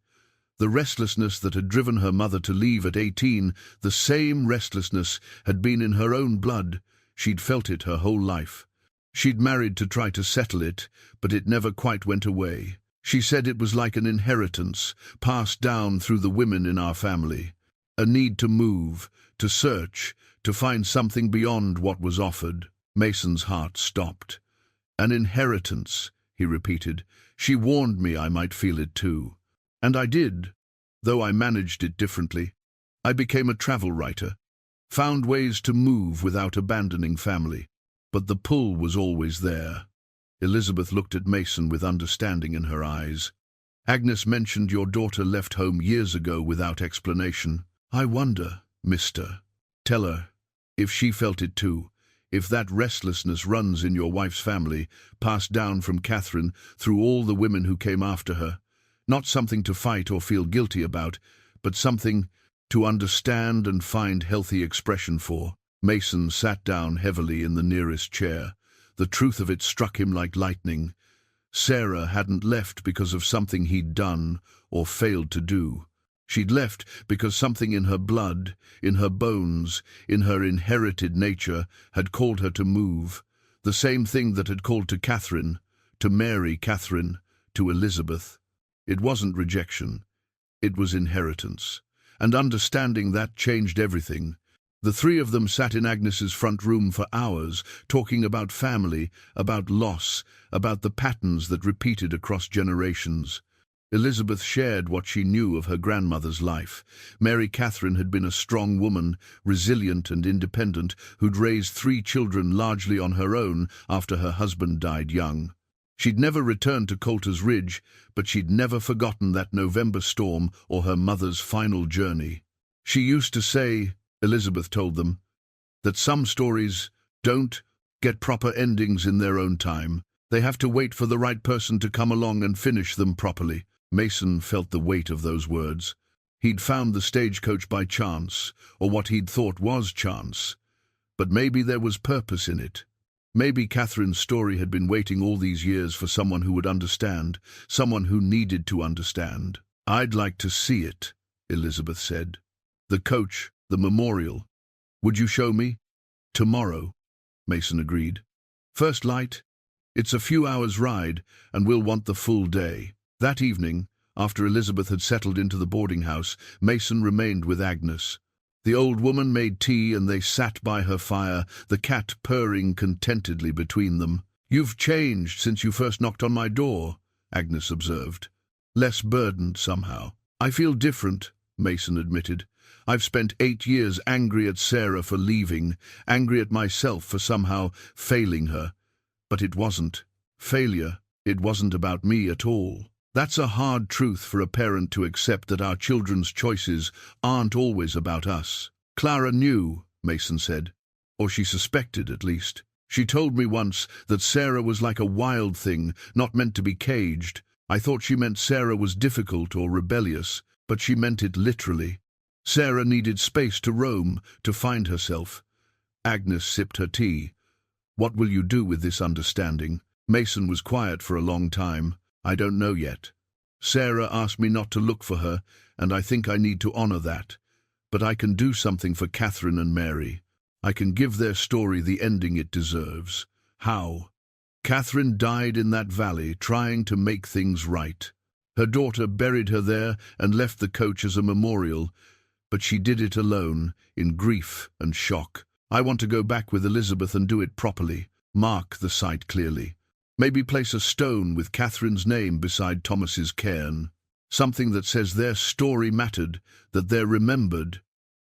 The restlessness that had driven her mother to leave at 18, the same restlessness had been in her own blood. She'd felt it her whole life. She'd married to try to settle it, but it never quite went away. She said it was like an inheritance, passed down through the women in our family. A need to move, to search, to find something beyond what was offered." Mason's heart stopped. "An inheritance," he repeated. "She warned me I might feel it too. And I did, though I managed it differently. I became a travel writer, found ways to move without abandoning family. But the pull was always there." Elizabeth looked at Mason with understanding in her eyes. "Agnes mentioned your daughter left home years ago without explanation. I wonder, mister, tell her, if she felt it too, if that restlessness runs in your wife's family, passed down from Catherine through all the women who came after her. Not something to fight or feel guilty about, but something to understand and find healthy expression for." Mason sat down heavily in the nearest chair. The truth of it struck him like lightning. Sarah hadn't left because of something he'd done or failed to do. She'd left because something in her blood, in her bones, in her inherited nature, had called her to move. The same thing that had called to Catherine, to Mary Catherine, to Elizabeth. It wasn't rejection. It was inheritance. And understanding that changed everything. The three of them sat in Agnes's front room for hours, talking about family, about loss, about the patterns that repeated across generations. Elizabeth shared what she knew of her grandmother's life. Mary Catherine had been a strong woman, resilient and independent, who'd raised 3 children largely on her own after her husband died young. She'd never returned to Coulter's Ridge, but she'd never forgotten that November storm or her mother's final journey. She used to say, Elizabeth told them, that some stories don't get proper endings in their own time. They have to wait for the right person to come along and finish them properly. Mason felt the weight of those words. He'd found the stagecoach by chance, or what he'd thought was chance. But maybe there was purpose in it. Maybe Catherine's story had been waiting all these years for someone who would understand, someone who needed to understand. I'd like to see it, Elizabeth said. The coach, the memorial. Would you show me? Tomorrow, Mason agreed. First light? It's a few hours' ride, and we'll want the full day. That evening, after Elizabeth had settled into the boarding house, Mason remained with Agnes. The old woman made tea and they sat by her fire, the cat purring contentedly between them. You've changed since you first knocked on my door, Agnes observed. Less burdened, somehow. I feel different, Mason admitted. I've spent 8 years angry at Sarah for leaving, angry at myself for somehow failing her. But it wasn't. Failure, it wasn't about me at all. That's a hard truth for a parent to accept, that our children's choices aren't always about us. Clara knew, Mason said. Or she suspected, at least. She told me once that Sarah was like a wild thing, not meant to be caged. I thought she meant Sarah was difficult or rebellious, but she meant it literally. Sarah needed space to roam, to find herself. Agnes sipped her tea. What will you do with this understanding? Mason was quiet for a long time. I don't know yet. Sarah asked me not to look for her, and I think I need to honor that. But I can do something for Catherine and Mary. I can give their story the ending it deserves. How? Catherine died in that valley, trying to make things right. Her daughter buried her there and left the coach as a memorial, but she did it alone, in grief and shock. I want to go back with Elizabeth and do it properly, mark the site clearly. Maybe place a stone with Catherine's name beside Thomas's cairn. Something that says their story mattered, that they're remembered.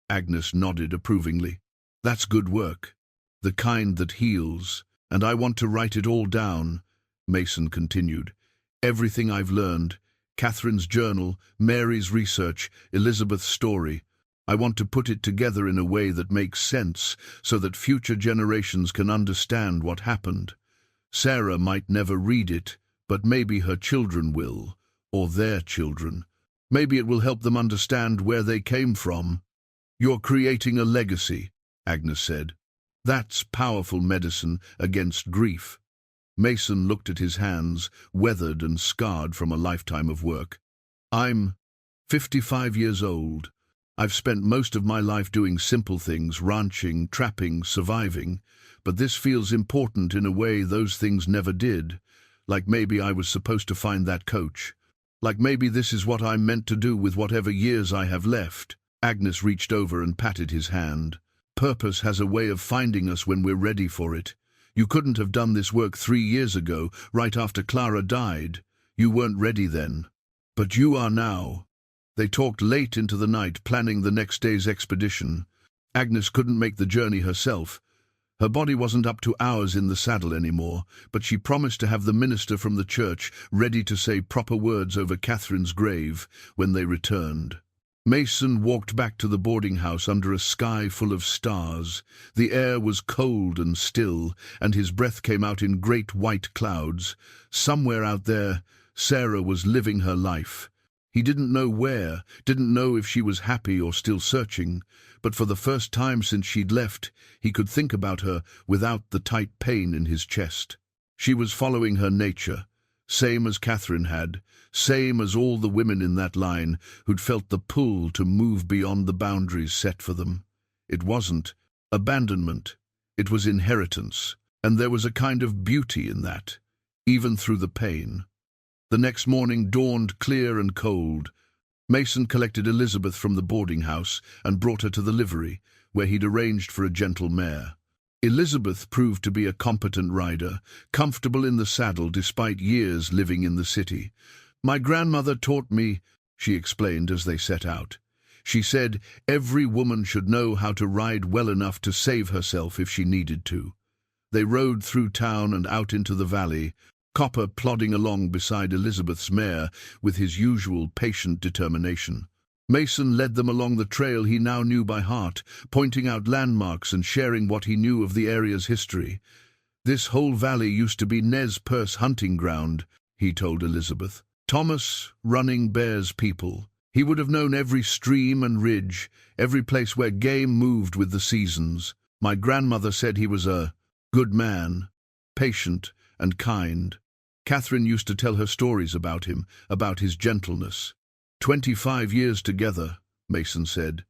Agnes nodded approvingly. That's good work. The kind that heals. And I want to write it all down, Mason continued. Everything I've learned. Catherine's journal, Mary's research, Elizabeth's story. I want to put it together in a way that makes sense, so that future generations can understand what happened. Sarah might never read it, but maybe her children will, or their children. Maybe it will help them understand where they came from. You're creating a legacy, Agnes said. That's powerful medicine against grief. Mason looked at his hands, weathered and scarred from a lifetime of work. I'm 55 years old. I've spent most of my life doing simple things, ranching, trapping, surviving. But this feels important in a way those things never did. Like maybe I was supposed to find that coach. Like maybe this is what I'm meant to do with whatever years I have left. Agnes reached over and patted his hand. Purpose has a way of finding us when we're ready for it. You couldn't have done this work 3 years ago, right after Clara died. You weren't ready then. But you are now. They talked late into the night, planning the next day's expedition. Agnes couldn't make the journey herself. Her body wasn't up to hours in the saddle anymore, but she promised to have the minister from the church ready to say proper words over Catherine's grave when they returned. Mason walked back to the boarding house under a sky full of stars. The air was cold and still, and his breath came out in great white clouds. Somewhere out there, Sarah was living her life. He didn't know where, didn't know if she was happy or still searching, but for the first time since she'd left, he could think about her without the tight pain in his chest. She was following her nature, same as Catherine had, same as all the women in that line who'd felt the pull to move beyond the boundaries set for them. It wasn't abandonment, it was inheritance, and there was a kind of beauty in that, even through the pain. The next morning dawned clear and cold. Mason collected Elizabeth from the boarding house and brought her to the livery, where he'd arranged for a gentle mare. Elizabeth proved to be a competent rider, comfortable in the saddle despite years living in the city. "My grandmother taught me," she explained as they set out. "She said every woman should know how to ride well enough to save herself if she needed to." They rode through town and out into the valley, Copper plodding along beside Elizabeth's mare with his usual patient determination. Mason led them along the trail he now knew by heart, pointing out landmarks and sharing what he knew of the area's history. "This whole valley used to be Nez Perce hunting ground," he told Elizabeth. "Thomas running Bear's people. He would have known every stream and ridge, every place where game moved with the seasons. My grandmother said he was a good man, patient and kind. Catherine used to tell her stories about him, about his gentleness. 25 years together," Mason said.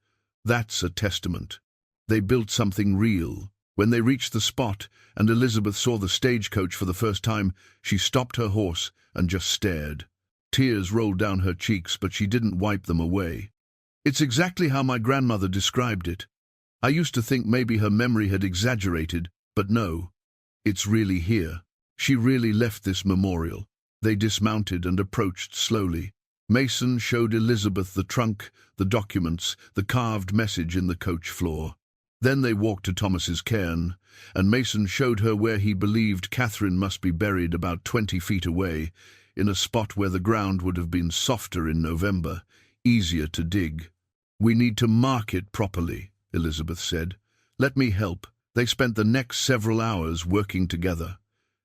"That's a testament." They built something real. When they reached the spot and Elizabeth saw the stagecoach for the first time, she stopped her horse and just stared. Tears rolled down her cheeks, but she didn't wipe them away. "It's exactly how my grandmother described it. I used to think maybe her memory had exaggerated, but no, it's really here. She really left this memorial." They dismounted and approached slowly. Mason showed Elizabeth the trunk, the documents, the carved message in the coach floor. Then they walked to Thomas's cairn, and Mason showed her where he believed Catherine must be buried about 20 feet away, in a spot where the ground would have been softer in November, easier to dig. "We need to mark it properly," Elizabeth said. "Let me help." They spent the next several hours working together.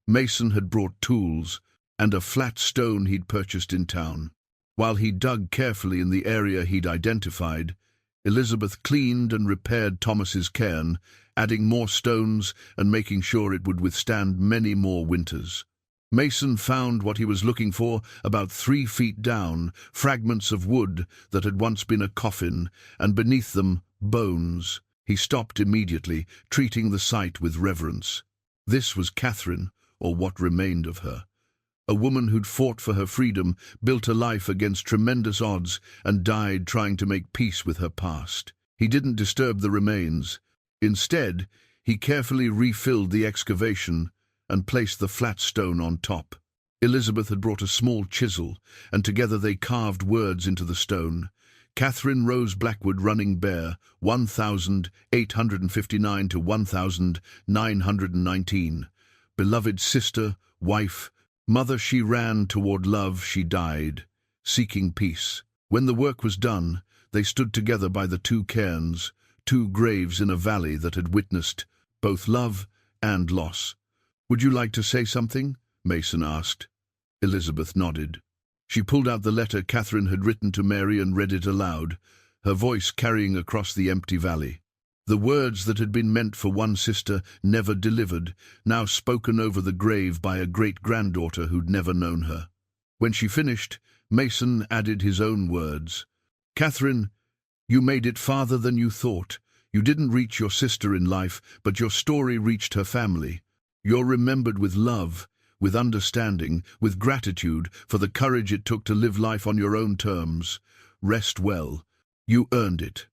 Mason had brought tools and a flat stone he'd purchased in town. While he dug carefully in the area he'd identified, Elizabeth cleaned and repaired Thomas's cairn, adding more stones and making sure it would withstand many more winters. Mason found what he was looking for about 3 feet down, fragments of wood that had once been a coffin, and beneath them, bones. He stopped immediately, treating the sight with reverence. This was Catherine, or what remained of her. A woman who'd fought for her freedom, built a life against tremendous odds, and died trying to make peace with her past. He didn't disturb the remains. Instead, he carefully refilled the excavation and placed the flat stone on top. Elizabeth had brought a small chisel, and together they carved words into the stone. Catherine Rose Blackwood running Bear, 1859 to 1919. Beloved sister, wife, mother, she ran toward love, she died, seeking peace. When the work was done, they stood together by the 2 cairns, 2 graves in a valley that had witnessed both love and loss. "Would you like to say something?" Mason asked. Elizabeth nodded. She pulled out the letter Catherine had written to Mary and read it aloud, her voice carrying across the empty valley. The words that had been meant for one sister, never delivered, now spoken over the grave by a great-granddaughter who'd never known her. When she finished, Mason added his own words. "Catherine, you made it farther than you thought. You didn't reach your sister in life, but your story reached her family. You're remembered with love, with understanding, with gratitude for the courage it took to live life on your own terms. Rest well. You earned it."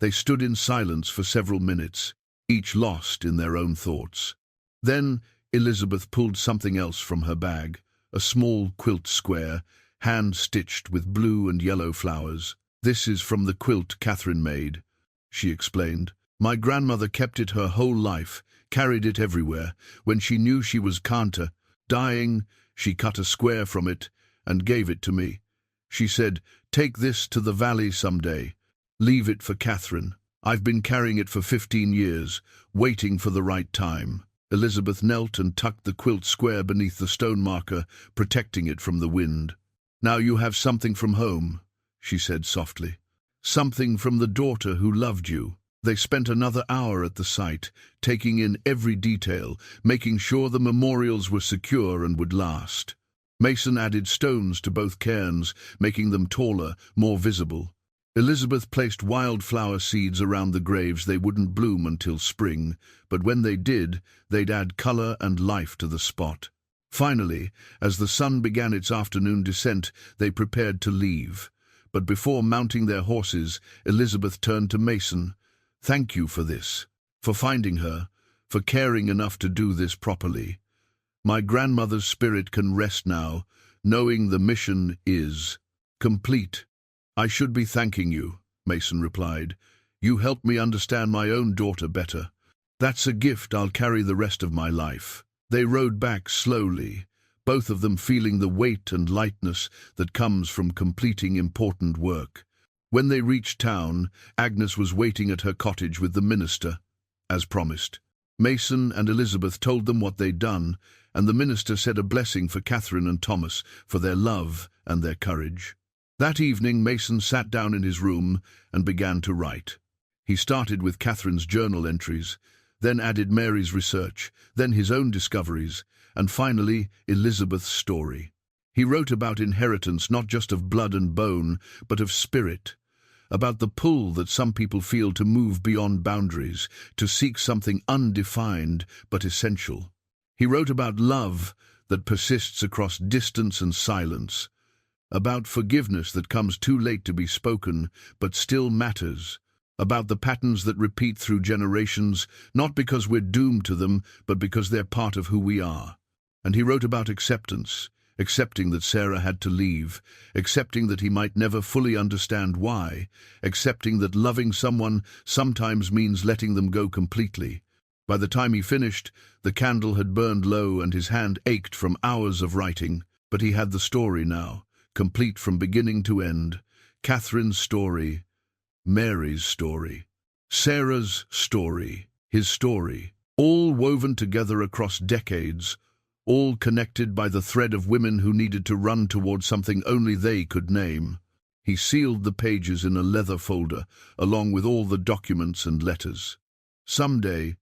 They stood in silence for several minutes, each lost in their own thoughts. Then Elizabeth pulled something else from her bag, a small quilt square, hand-stitched with blue and yellow flowers. "This is from the quilt Catherine made," she explained. "My grandmother kept it her whole life, carried it everywhere. When she knew she was dying, she cut a square from it and gave it to me. She said, 'Take this to the valley someday. Leave it for Catherine.' I've been carrying it for 15 years, waiting for the right time." Elizabeth knelt and tucked the quilt square beneath the stone marker, protecting it from the wind. "Now you have something from home," she said softly. Something from the daughter who loved you. They spent another hour at the site, taking in every detail, making sure the memorials were secure and would last. Mason added stones to both cairns, making them taller, more visible. Elizabeth placed wildflower seeds around the graves. They wouldn't bloom until spring, but when they did, they'd add color and life to the spot. Finally, as the sun began its afternoon descent, they prepared to leave. But before mounting their horses, Elizabeth turned to Mason. "Thank you for this, for finding her, for caring enough to do this properly. My grandmother's spirit can rest now, knowing the mission is complete." "I should be thanking you," Mason replied. "You helped me understand my own daughter better. That's a gift I'll carry the rest of my life." They rode back slowly, both of them feeling the weight and lightness that comes from completing important work. When they reached town, Agnes was waiting at her cottage with the minister, as promised. Mason and Elizabeth told them what they'd done, and the minister said a blessing for Catherine and Thomas, for their love and their courage. That evening, Mason sat down in his room and began to write. He started with Catherine's journal entries, then added Mary's research, then his own discoveries, and finally Elizabeth's story. He wrote about inheritance, not just of blood and bone, but of spirit, about the pull that some people feel to move beyond boundaries, to seek something undefined but essential. He wrote about love that persists across distance and silence, about forgiveness that comes too late to be spoken but still matters, about the patterns that repeat through generations, not because we're doomed to them, but because they're part of who we are. And he wrote about acceptance, accepting that Sarah had to leave, accepting that he might never fully understand why, accepting that loving someone sometimes means letting them go completely. By the time he finished, the candle had burned low and his hand ached from hours of writing, but he had the story now, complete from beginning to end. Catherine's story, Mary's story, Sarah's story, his story, all woven together across decades, all connected by the thread of women who needed to run toward something only they could name. He sealed the pages in a leather folder, along with all the documents and letters. Someday,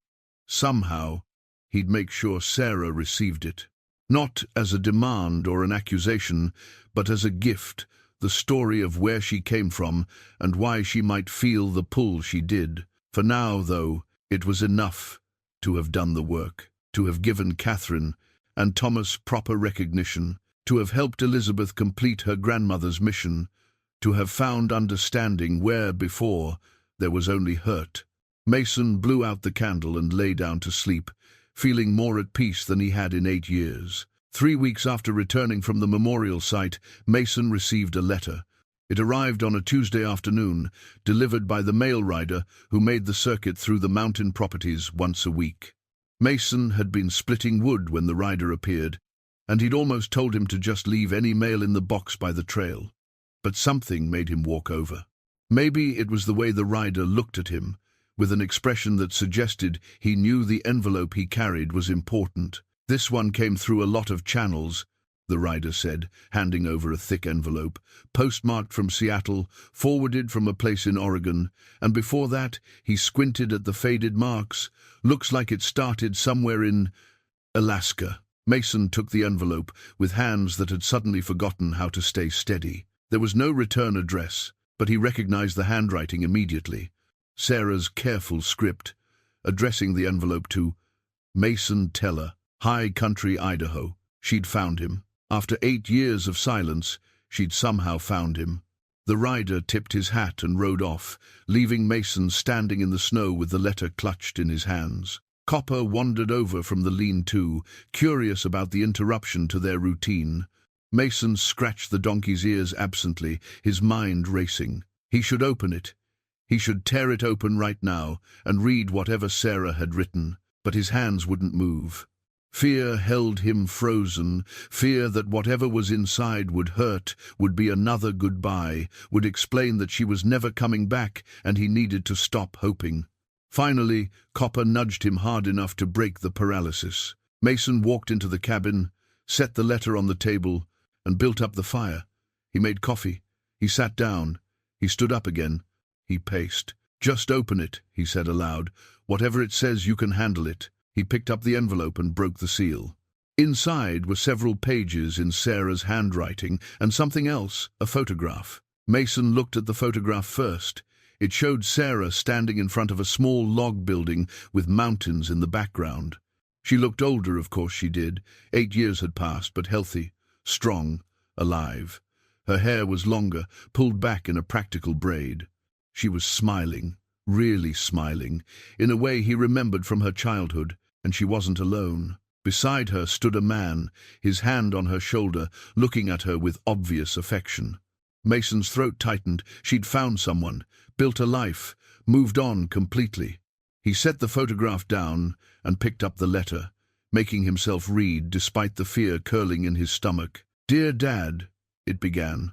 somehow, he'd make sure Sarah received it. Not as a demand or an accusation, but as a gift, the story of where she came from and why she might feel the pull she did. For now, though, it was enough to have done the work, to have given Catherine and Thomas proper recognition, to have helped Elizabeth complete her grandmother's mission, to have found understanding where before there was only hurt. Mason blew out the candle and lay down to sleep, feeling more at peace than he had in 8 years. 3 weeks after returning from the memorial site, Mason received a letter. It arrived on a Tuesday afternoon, delivered by the mail rider who made the circuit through the mountain properties once a week. Mason had been splitting wood when the rider appeared, and he'd almost told him to just leave any mail in the box by the trail. But something made him walk over. Maybe it was the way the rider looked at him, with an expression that suggested he knew the envelope he carried was important. "This one came through a lot of channels," the rider said, handing over a thick envelope, postmarked from Seattle, forwarded from a place in Oregon, and before that he squinted at the faded marks. "Looks like it started somewhere in Alaska." Mason took the envelope with hands that had suddenly forgotten how to stay steady. There was no return address, but he recognized the handwriting immediately. Sarah's careful script, addressing the envelope to Mason Teller, High Country, Idaho. She'd found him. After 8 years of silence, she'd somehow found him. The rider tipped his hat and rode off, leaving Mason standing in the snow with the letter clutched in his hands. Copper wandered over from the lean-to, curious about the interruption to their routine. Mason scratched the donkey's ears absently, his mind racing. He should open it. He should tear it open right now and read whatever Sarah had written, but his hands wouldn't move. Fear held him frozen, fear that whatever was inside would hurt, would be another goodbye, would explain that she was never coming back and he needed to stop hoping. Finally, Copper nudged him hard enough to break the paralysis. Mason walked into the cabin, set the letter on the table, and built up the fire. He made coffee. He sat down. He stood up again. He paced. "Just open it," he said aloud. "Whatever it says, you can handle it." He picked up the envelope and broke the seal. Inside were several pages in Sarah's handwriting and something else, a photograph. Mason looked at the photograph first. It showed Sarah standing in front of a small log building with mountains in the background. She looked older, of course she did. 8 years had passed, but healthy, strong, alive. Her hair was longer, pulled back in a practical braid. She was smiling, really smiling, in a way he remembered from her childhood, and she wasn't alone. Beside her stood a man, his hand on her shoulder, looking at her with obvious affection. Mason's throat tightened. She'd found someone, built a life, moved on completely. He set the photograph down and picked up the letter, making himself read despite the fear curling in his stomach. "Dear Dad," it began,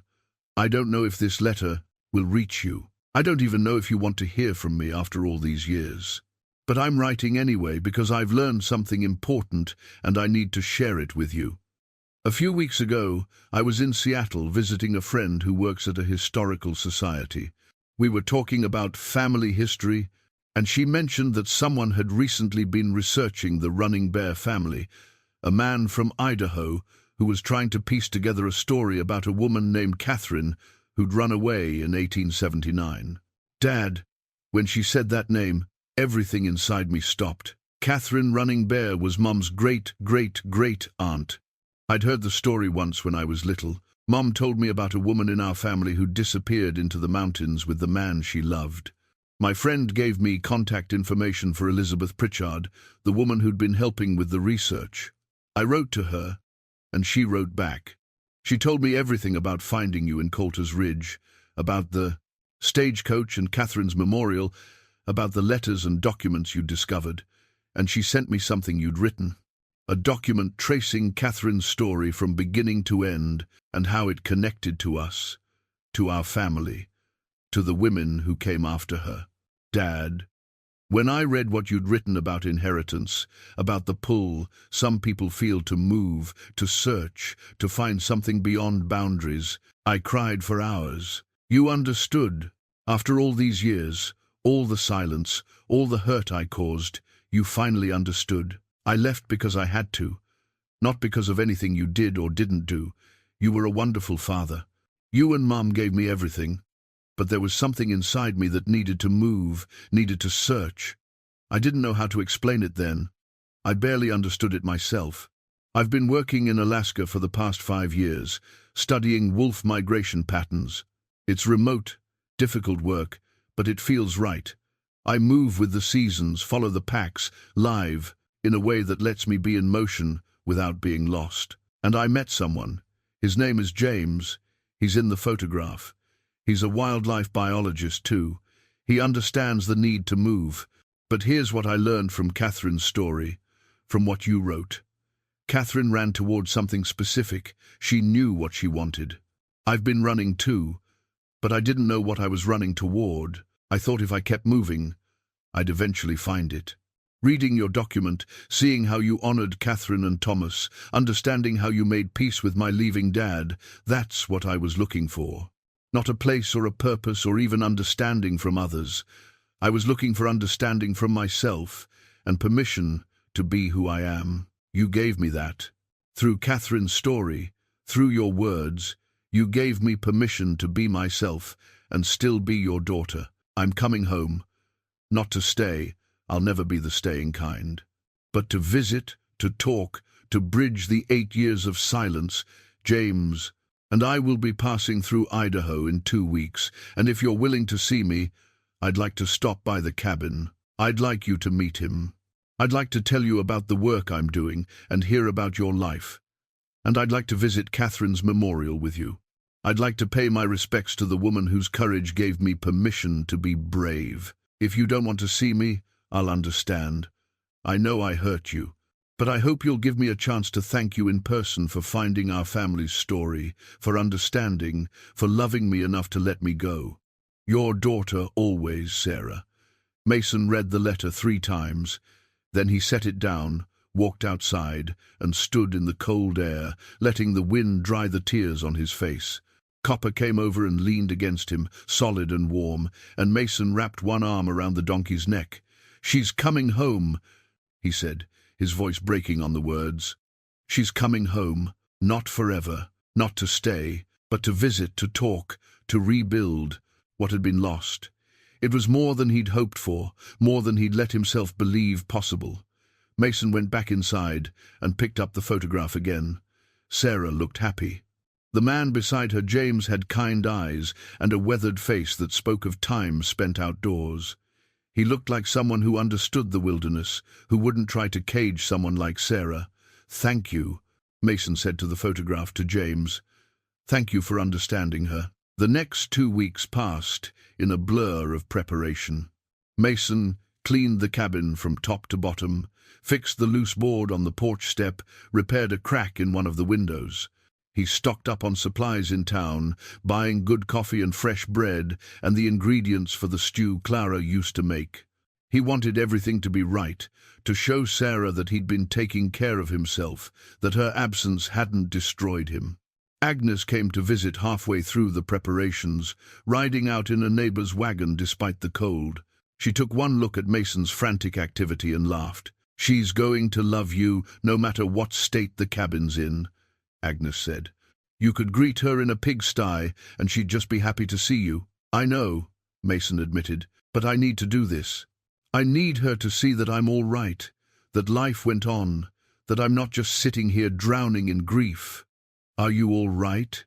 "I don't know if this letter will reach you. I don't even know if you want to hear from me after all these years. But I'm writing anyway because I've learned something important and I need to share it with you. A few weeks ago, I was in Seattle visiting a friend who works at a historical society. We were talking about family history, and she mentioned that someone had recently been researching the Running Bear family, a man from Idaho who was trying to piece together a story about a woman named Catherine who'd run away in 1879. Dad, when she said that name, everything inside me stopped. Catherine Running Bear was Mum's great-great-great-aunt. I'd heard the story once when I was little. Mum told me about a woman in our family who disappeared into the mountains with the man she loved. My friend gave me contact information for Elizabeth Pritchard, the woman who'd been helping with the research. I wrote to her, and she wrote back. She told me everything about finding you in Coulter's Ridge, about the stagecoach and Catherine's memorial, about the letters and documents you'd discovered, and she sent me something you'd written. A document tracing Catherine's story from beginning to end and how it connected to us, to our family, to the women who came after her. Dad, when I read what you'd written about inheritance, about the pull some people feel to move, to search, to find something beyond boundaries, I cried for hours. You understood. After all these years, all the silence, all the hurt I caused, you finally understood. I left because I had to, not because of anything you did or didn't do. You were a wonderful father. You and Mum gave me everything, but there was something inside me that needed to move, needed to search. I didn't know how to explain it then. I barely understood it myself. I've been working in Alaska for the past 5 years, studying wolf migration patterns. It's remote, difficult work, but it feels right. I move with the seasons, follow the packs, live, in a way that lets me be in motion without being lost. And I met someone. His name is James. He's in the photograph. He's a wildlife biologist too. He understands the need to move. But here's what I learned from Catherine's story, from what you wrote. Catherine ran towards something specific. She knew what she wanted. I've been running too, but I didn't know what I was running toward. I thought if I kept moving, I'd eventually find it. Reading your document, seeing how you honored Catherine and Thomas, understanding how you made peace with my leaving Dad, that's what I was looking for. Not a place or a purpose or even understanding from others. I was looking for understanding from myself and permission to be who I am. You gave me that. Through Catherine's story, through your words, you gave me permission to be myself and still be your daughter. I'm coming home. Not to stay. I'll never be the staying kind. But to visit, to talk, to bridge the 8 years of silence. James and I will be passing through Idaho in 2 weeks, and if you're willing to see me, I'd like to stop by the cabin. I'd like you to meet him. I'd like to tell you about the work I'm doing and hear about your life. And I'd like to visit Catherine's memorial with you. I'd like to pay my respects to the woman whose courage gave me permission to be brave. If you don't want to see me, I'll understand. I know I hurt you, but I hope you'll give me a chance to thank you in person for finding our family's story, for understanding, for loving me enough to let me go. Your daughter always, Sarah. Mason read the letter 3 times. Then he set it down, walked outside, and stood in the cold air, letting the wind dry the tears on his face. Copper came over and leaned against him, solid and warm, and Mason wrapped one arm around the donkey's neck. "She's coming home," he said, his voice breaking on the words. "She's coming home, not forever, not to stay, but to visit, to talk, to rebuild what had been lost." It was more than he'd hoped for, more than he'd let himself believe possible. Mason went back inside and picked up the photograph again. Sarah looked happy. The man beside her, James, had kind eyes and a weathered face that spoke of time spent outdoors. He looked like someone who understood the wilderness, who wouldn't try to cage someone like Sarah. "Thank you," Mason said to the photograph to James. "Thank you for understanding her." The next 2 weeks passed in a blur of preparation. Mason cleaned the cabin from top to bottom, fixed the loose board on the porch step, repaired a crack in one of the windows. He stocked up on supplies in town, buying good coffee and fresh bread and the ingredients for the stew Clara used to make. He wanted everything to be right, to show Sarah that he'd been taking care of himself, that her absence hadn't destroyed him. Agnes came to visit halfway through the preparations, riding out in a neighbor's wagon despite the cold. She took one look at Mason's frantic activity and laughed. "She's going to love you, no matter what state the cabin's in," Agnes said. "You could greet her in a pigsty, and she'd just be happy to see you." "I know," Mason admitted, "but I need to do this. I need her to see that I'm all right, that life went on, that I'm not just sitting here drowning in grief." "Are you all right?"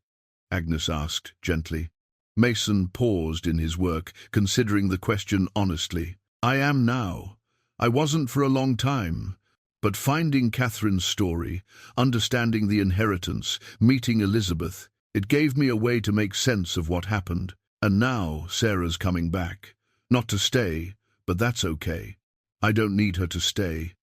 Agnes asked gently. Mason paused in his work, considering the question honestly. "I am now. I wasn't for a long time. But finding Catherine's story, understanding the inheritance, meeting Elizabeth, it gave me a way to make sense of what happened. And now Sarah's coming back. Not to stay, but that's okay. I don't need her to stay.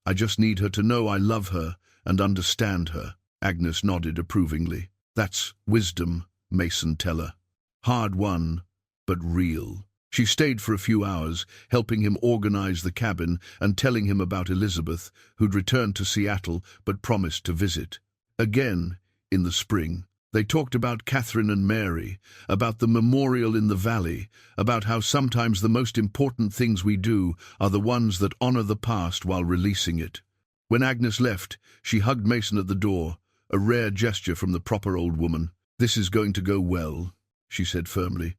I just need her to know I love her and understand her." Agnes nodded approvingly. "That's wisdom, Mason tell her. Hard won, but real." She stayed for a few hours, helping him organize the cabin and telling him about Elizabeth, who'd returned to Seattle but promised to visit again in the spring. They talked about Catherine and Mary, about the memorial in the valley, about how sometimes the most important things we do are the ones that honor the past while releasing it. When Agnes left, she hugged Mason at the door, a rare gesture from the proper old woman. "This is going to go well," she said firmly.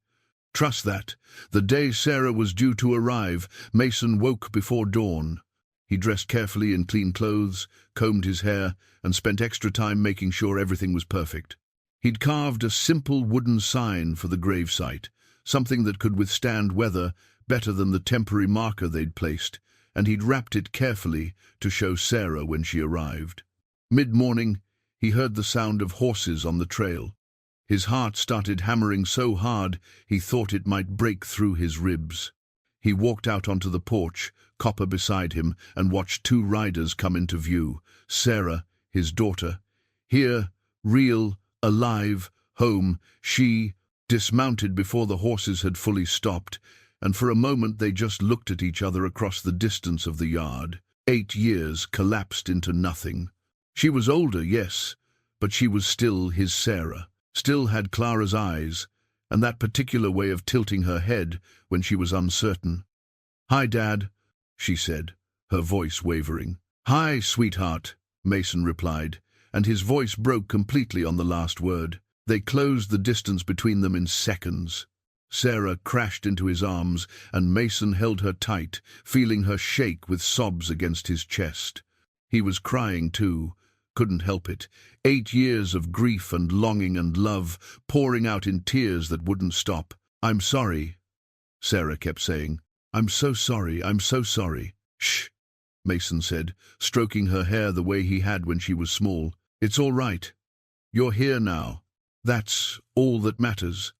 "Trust that." The day Sarah was due to arrive, Mason woke before dawn. He dressed carefully in clean clothes, combed his hair, and spent extra time making sure everything was perfect. He'd carved a simple wooden sign for the gravesite, something that could withstand weather better than the temporary marker they'd placed, and he'd wrapped it carefully to show Sarah when she arrived. Mid-morning, he heard the sound of horses on the trail. His heart started hammering so hard he thought it might break through his ribs. He walked out onto the porch, Copper beside him, and watched 2 riders come into view. Sarah, his daughter. Here, real, alive, home, she dismounted before the horses had fully stopped, and for a moment they just looked at each other across the distance of the yard. 8 years collapsed into nothing. She was older, yes, but she was still his Sarah. Still had Clara's eyes, and that particular way of tilting her head when she was uncertain. "Hi, Dad," she said, her voice wavering. "Hi, sweetheart," Mason replied, and his voice broke completely on the last word. They closed the distance between them in seconds. Sarah crashed into his arms, and Mason held her tight, feeling her shake with sobs against his chest. He was crying too. Couldn't help it. 8 years of grief and longing and love, pouring out in tears that wouldn't stop. "I'm sorry," Sarah kept saying. "I'm so sorry, I'm so sorry." "Shh," Mason said, stroking her hair the way he had when she was small. "It's all right. You're here now. That's all that matters."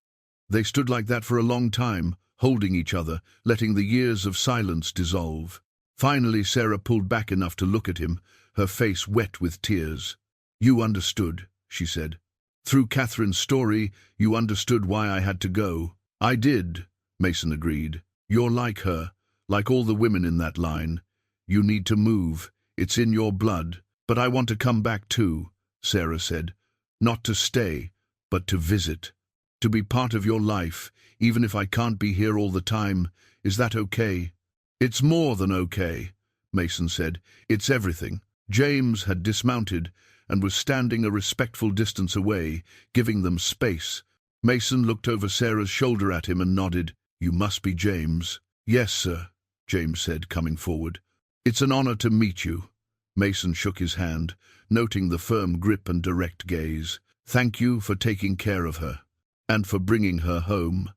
They stood like that for a long time, holding each other, letting the years of silence dissolve. Finally, Sarah pulled back enough to look at him, her face wet with tears. "You understood," she said. "Through Catherine's story, you understood why I had to go." "I did," Mason agreed. "You're like her, like all the women in that line. You need to move. It's in your blood. But I want to come back too," Sarah said. "Not to stay, but to visit." To be part of your life, even if I can't be here all the time. Is that okay?" "It's more than okay," Mason said. "It's everything." James had dismounted and was standing a respectful distance away, giving them space. Mason looked over Sarah's shoulder at him and nodded. "You must be James." "Yes, sir," James said, coming forward. "It's an honor to meet you." Mason shook his hand, noting the firm grip and direct gaze. "Thank you for taking care of her, and for bringing her home."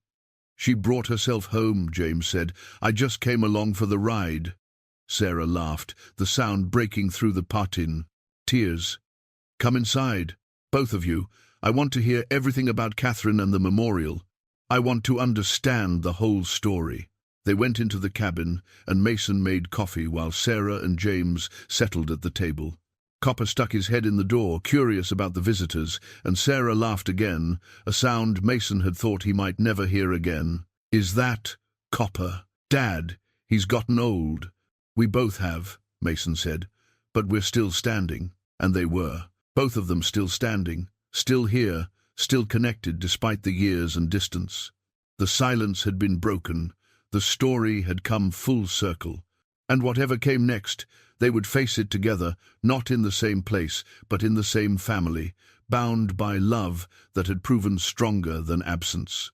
"She brought herself home," James said. "I just came along for the ride." Sarah laughed, the sound breaking through the partin. "Tears. Come inside, both of you. I want to hear everything about Catherine and the memorial. I want to understand the whole story." They went into the cabin, and Mason made coffee while Sarah and James settled at the table. Copper stuck his head in the door, curious about the visitors, and Sarah laughed again, a sound Mason had thought he might never hear again. "Is that Copper? Dad, he's gotten old." "We both have," Mason said, "but we're still standing." And they were, both of them still standing, still here, still connected despite the years and distance. The silence had been broken, the story had come full circle, and whatever came next, they would face it together, not in the same place, but in the same family, bound by love that had proven stronger than absence.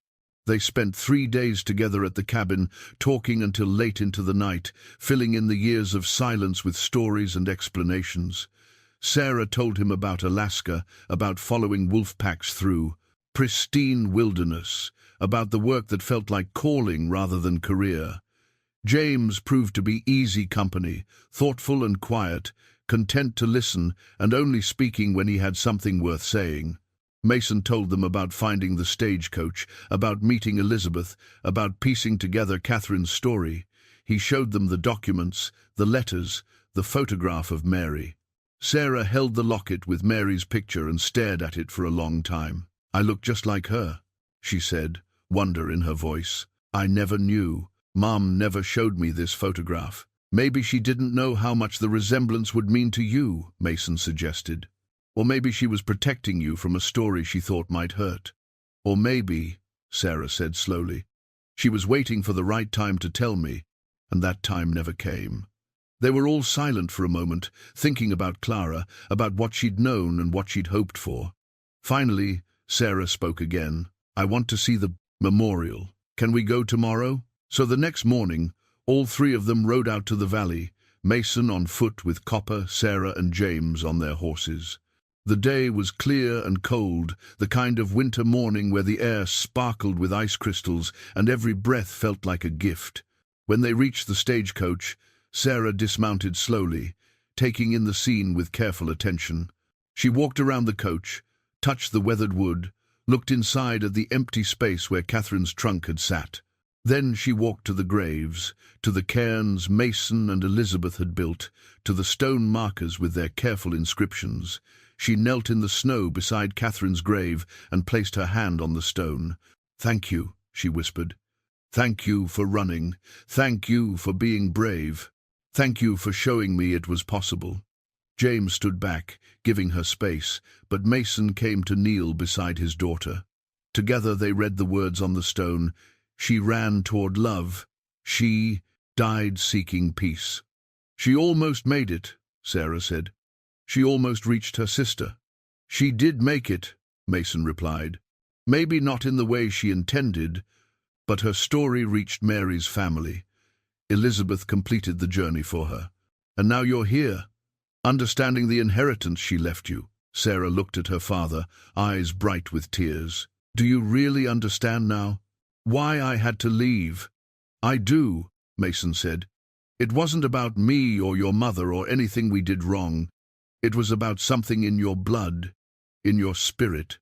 They spent 3 days together at the cabin, talking until late into the night, filling in the years of silence with stories and explanations. Sarah told him about Alaska, about following wolf packs through pristine wilderness, about the work that felt like calling rather than career. James proved to be easy company, thoughtful and quiet, content to listen and only speaking when he had something worth saying. Mason told them about finding the stagecoach, about meeting Elizabeth, about piecing together Catherine's story. He showed them the documents, the letters, the photograph of Mary. Sarah held the locket with Mary's picture and stared at it for a long time. "I look just like her," she said, wonder in her voice. "I never knew. Mom never showed me this photograph." "Maybe she didn't know how much the resemblance would mean to you," Mason suggested. "Or maybe she was protecting you from a story she thought might hurt. Or maybe," Sarah said slowly, "she was waiting for the right time to tell me, and that time never came." They were all silent for a moment, thinking about Clara, about what she'd known and what she'd hoped for. Finally, Sarah spoke again. "I want to see the memorial. Can we go tomorrow?" So the next morning, all three of them rode out to the valley, Mason on foot with Copper, Sarah and James on their horses. The day was clear and cold, the kind of winter morning where the air sparkled with ice crystals and every breath felt like a gift. When they reached the stagecoach, Sarah dismounted slowly, taking in the scene with careful attention. She walked around the coach, touched the weathered wood, looked inside at the empty space where Catherine's trunk had sat. Then she walked to the graves, to the cairns Mason and Elizabeth had built, to the stone markers with their careful inscriptions. She knelt in the snow beside Catherine's grave and placed her hand on the stone. "Thank you," she whispered. "Thank you for running. Thank you for being brave. Thank you for showing me it was possible." James stood back, giving her space, but Mason came to kneel beside his daughter. Together they read the words on the stone. "She ran toward love. She died seeking peace." "She almost made it," Sarah said. "She almost reached her sister." "She did make it," Mason replied. "Maybe not in the way she intended, but her story reached Mary's family. Elizabeth completed the journey for her. And now you're here, understanding the inheritance she left you." Sarah looked at her father, eyes bright with tears. "Do you really understand now? Why I had to leave?" "I do," Mason said. "It wasn't about me or your mother or anything we did wrong. It was about something in your blood, in your spirit.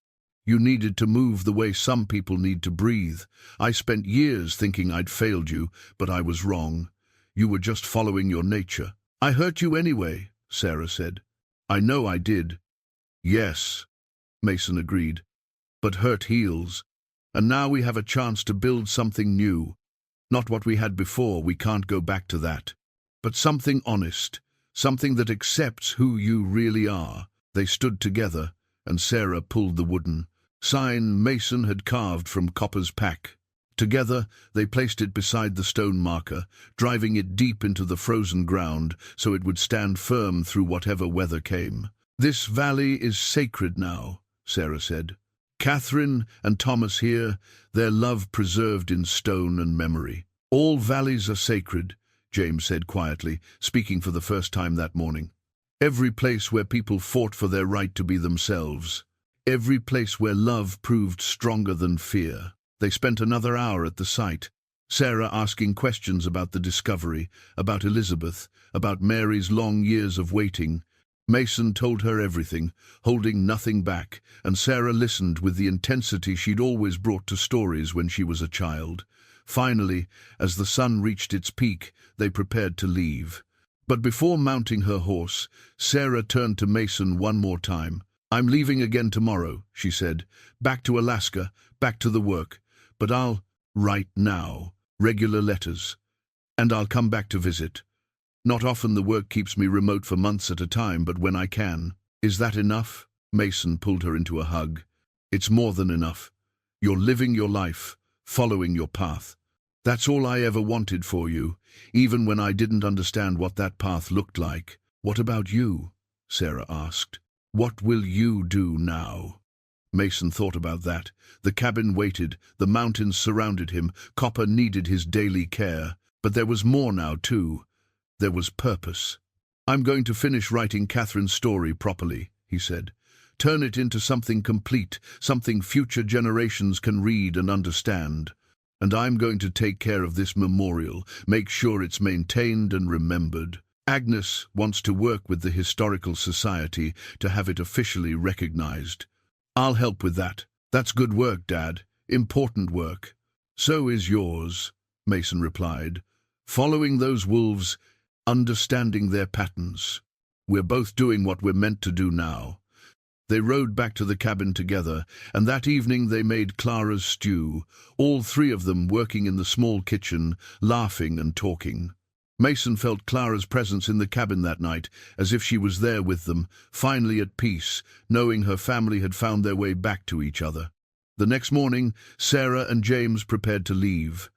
You needed to move the way some people need to breathe. I spent years thinking I'd failed you, but I was wrong. You were just following your nature." "I hurt you anyway," Sarah said. "I know I did." "Yes," Mason agreed. "But hurt heals. And now we have a chance to build something new. Not what we had before, we can't go back to that. But something honest, something that accepts who you really are." They stood together, and Sarah pulled the wooden sign Mason had carved from Copper's pack. Together, they placed it beside the stone marker, driving it deep into the frozen ground so it would stand firm through whatever weather came. "This valley is sacred now," Sarah said. "Catherine and Thomas here, their love preserved in stone and memory." "All valleys are sacred," James said quietly, speaking for the first time that morning. "Every place where people fought for their right to be themselves. Every place where love proved stronger than fear." They spent another hour at the site, Sarah asking questions about the discovery, about Elizabeth, about Mary's long years of waiting. Mason told her everything, holding nothing back, and Sarah listened with the intensity she'd always brought to stories when she was a child. Finally, as the sun reached its peak, they prepared to leave. But before mounting her horse, Sarah turned to Mason one more time. "I'm leaving again tomorrow," she said. "Back to Alaska, back to the work. But I'll write now, regular letters. And I'll come back to visit. Not often the work keeps me remote for months at a time, but when I can." "Is that enough?" Mason pulled her into a hug. "It's more than enough. You're living your life, following your path. That's all I ever wanted for you, even when I didn't understand what that path looked like." "What about you?" Sarah asked. "What will you do now?" Mason thought about that. The cabin waited, the mountains surrounded him, Copper needed his daily care. But there was more now, too. There was purpose. "I'm going to finish writing Catherine's story properly," he said. "Turn it into something complete, something future generations can read and understand. And I'm going to take care of this memorial, make sure it's maintained and remembered. Agnes wants to work with the Historical Society to have it officially recognized. I'll help with that." "That's good work, Dad. Important work." "So is yours," Mason replied. "Following those wolves, understanding their patterns. We're both doing what we're meant to do now." They rode back to the cabin together, and that evening they made Clara's stew, all three of them working in the small kitchen, laughing and talking. Mason felt Clara's presence in the cabin that night, as if she was there with them, finally at peace, knowing her family had found their way back to each other. The next morning, Sarah and James prepared to leave.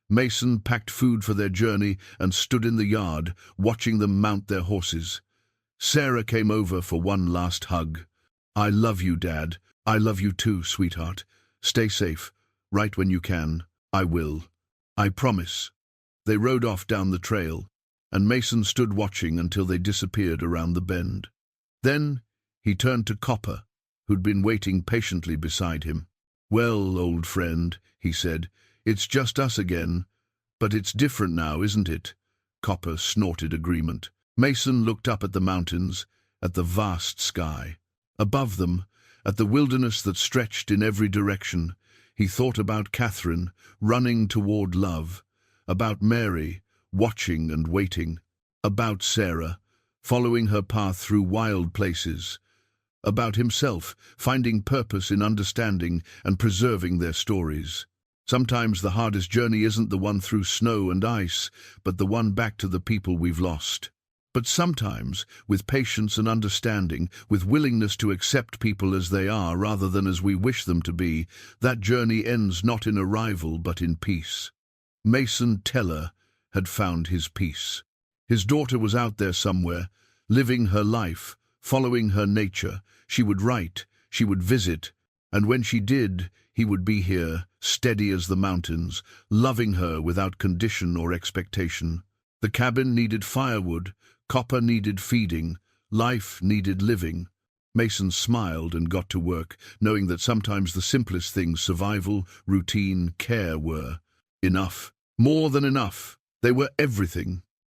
Mason packed food for their journey and stood in the yard, watching them mount their horses. Sarah came over for one last hug. "I love you, Dad. I love you too, sweetheart. Stay safe. Write when you can. I will. I promise." They rode off down the trail, and Mason stood watching until they disappeared around the bend. Then he turned to Copper, who'd been waiting patiently beside him. "Well, old friend," he said, "it's just us again. But it's different now, isn't it?" Copper snorted agreement. Mason looked up at the mountains, at the vast sky. Above them, at the wilderness that stretched in every direction, he thought about Catherine, running toward love, about Mary, watching and waiting, about Sarah, following her path through wild places, about himself, finding purpose in understanding and preserving their stories. Sometimes the hardest journey isn't the one through snow and ice, but the one back to the people we've lost. But sometimes, with patience and understanding, with willingness to accept people as they are rather than as we wish them to be, that journey ends not in arrival but in peace. Mason Teller had found his peace. His daughter was out there somewhere, living her life, following her nature. She would write, she would visit, and when she did, he would be here, steady as the mountains, loving her without condition or expectation. The cabin needed firewood, Copper needed feeding, life needed living. Mason smiled and got to work, knowing that sometimes the simplest things, survival, routine, care, were enough. More than enough. They were everything.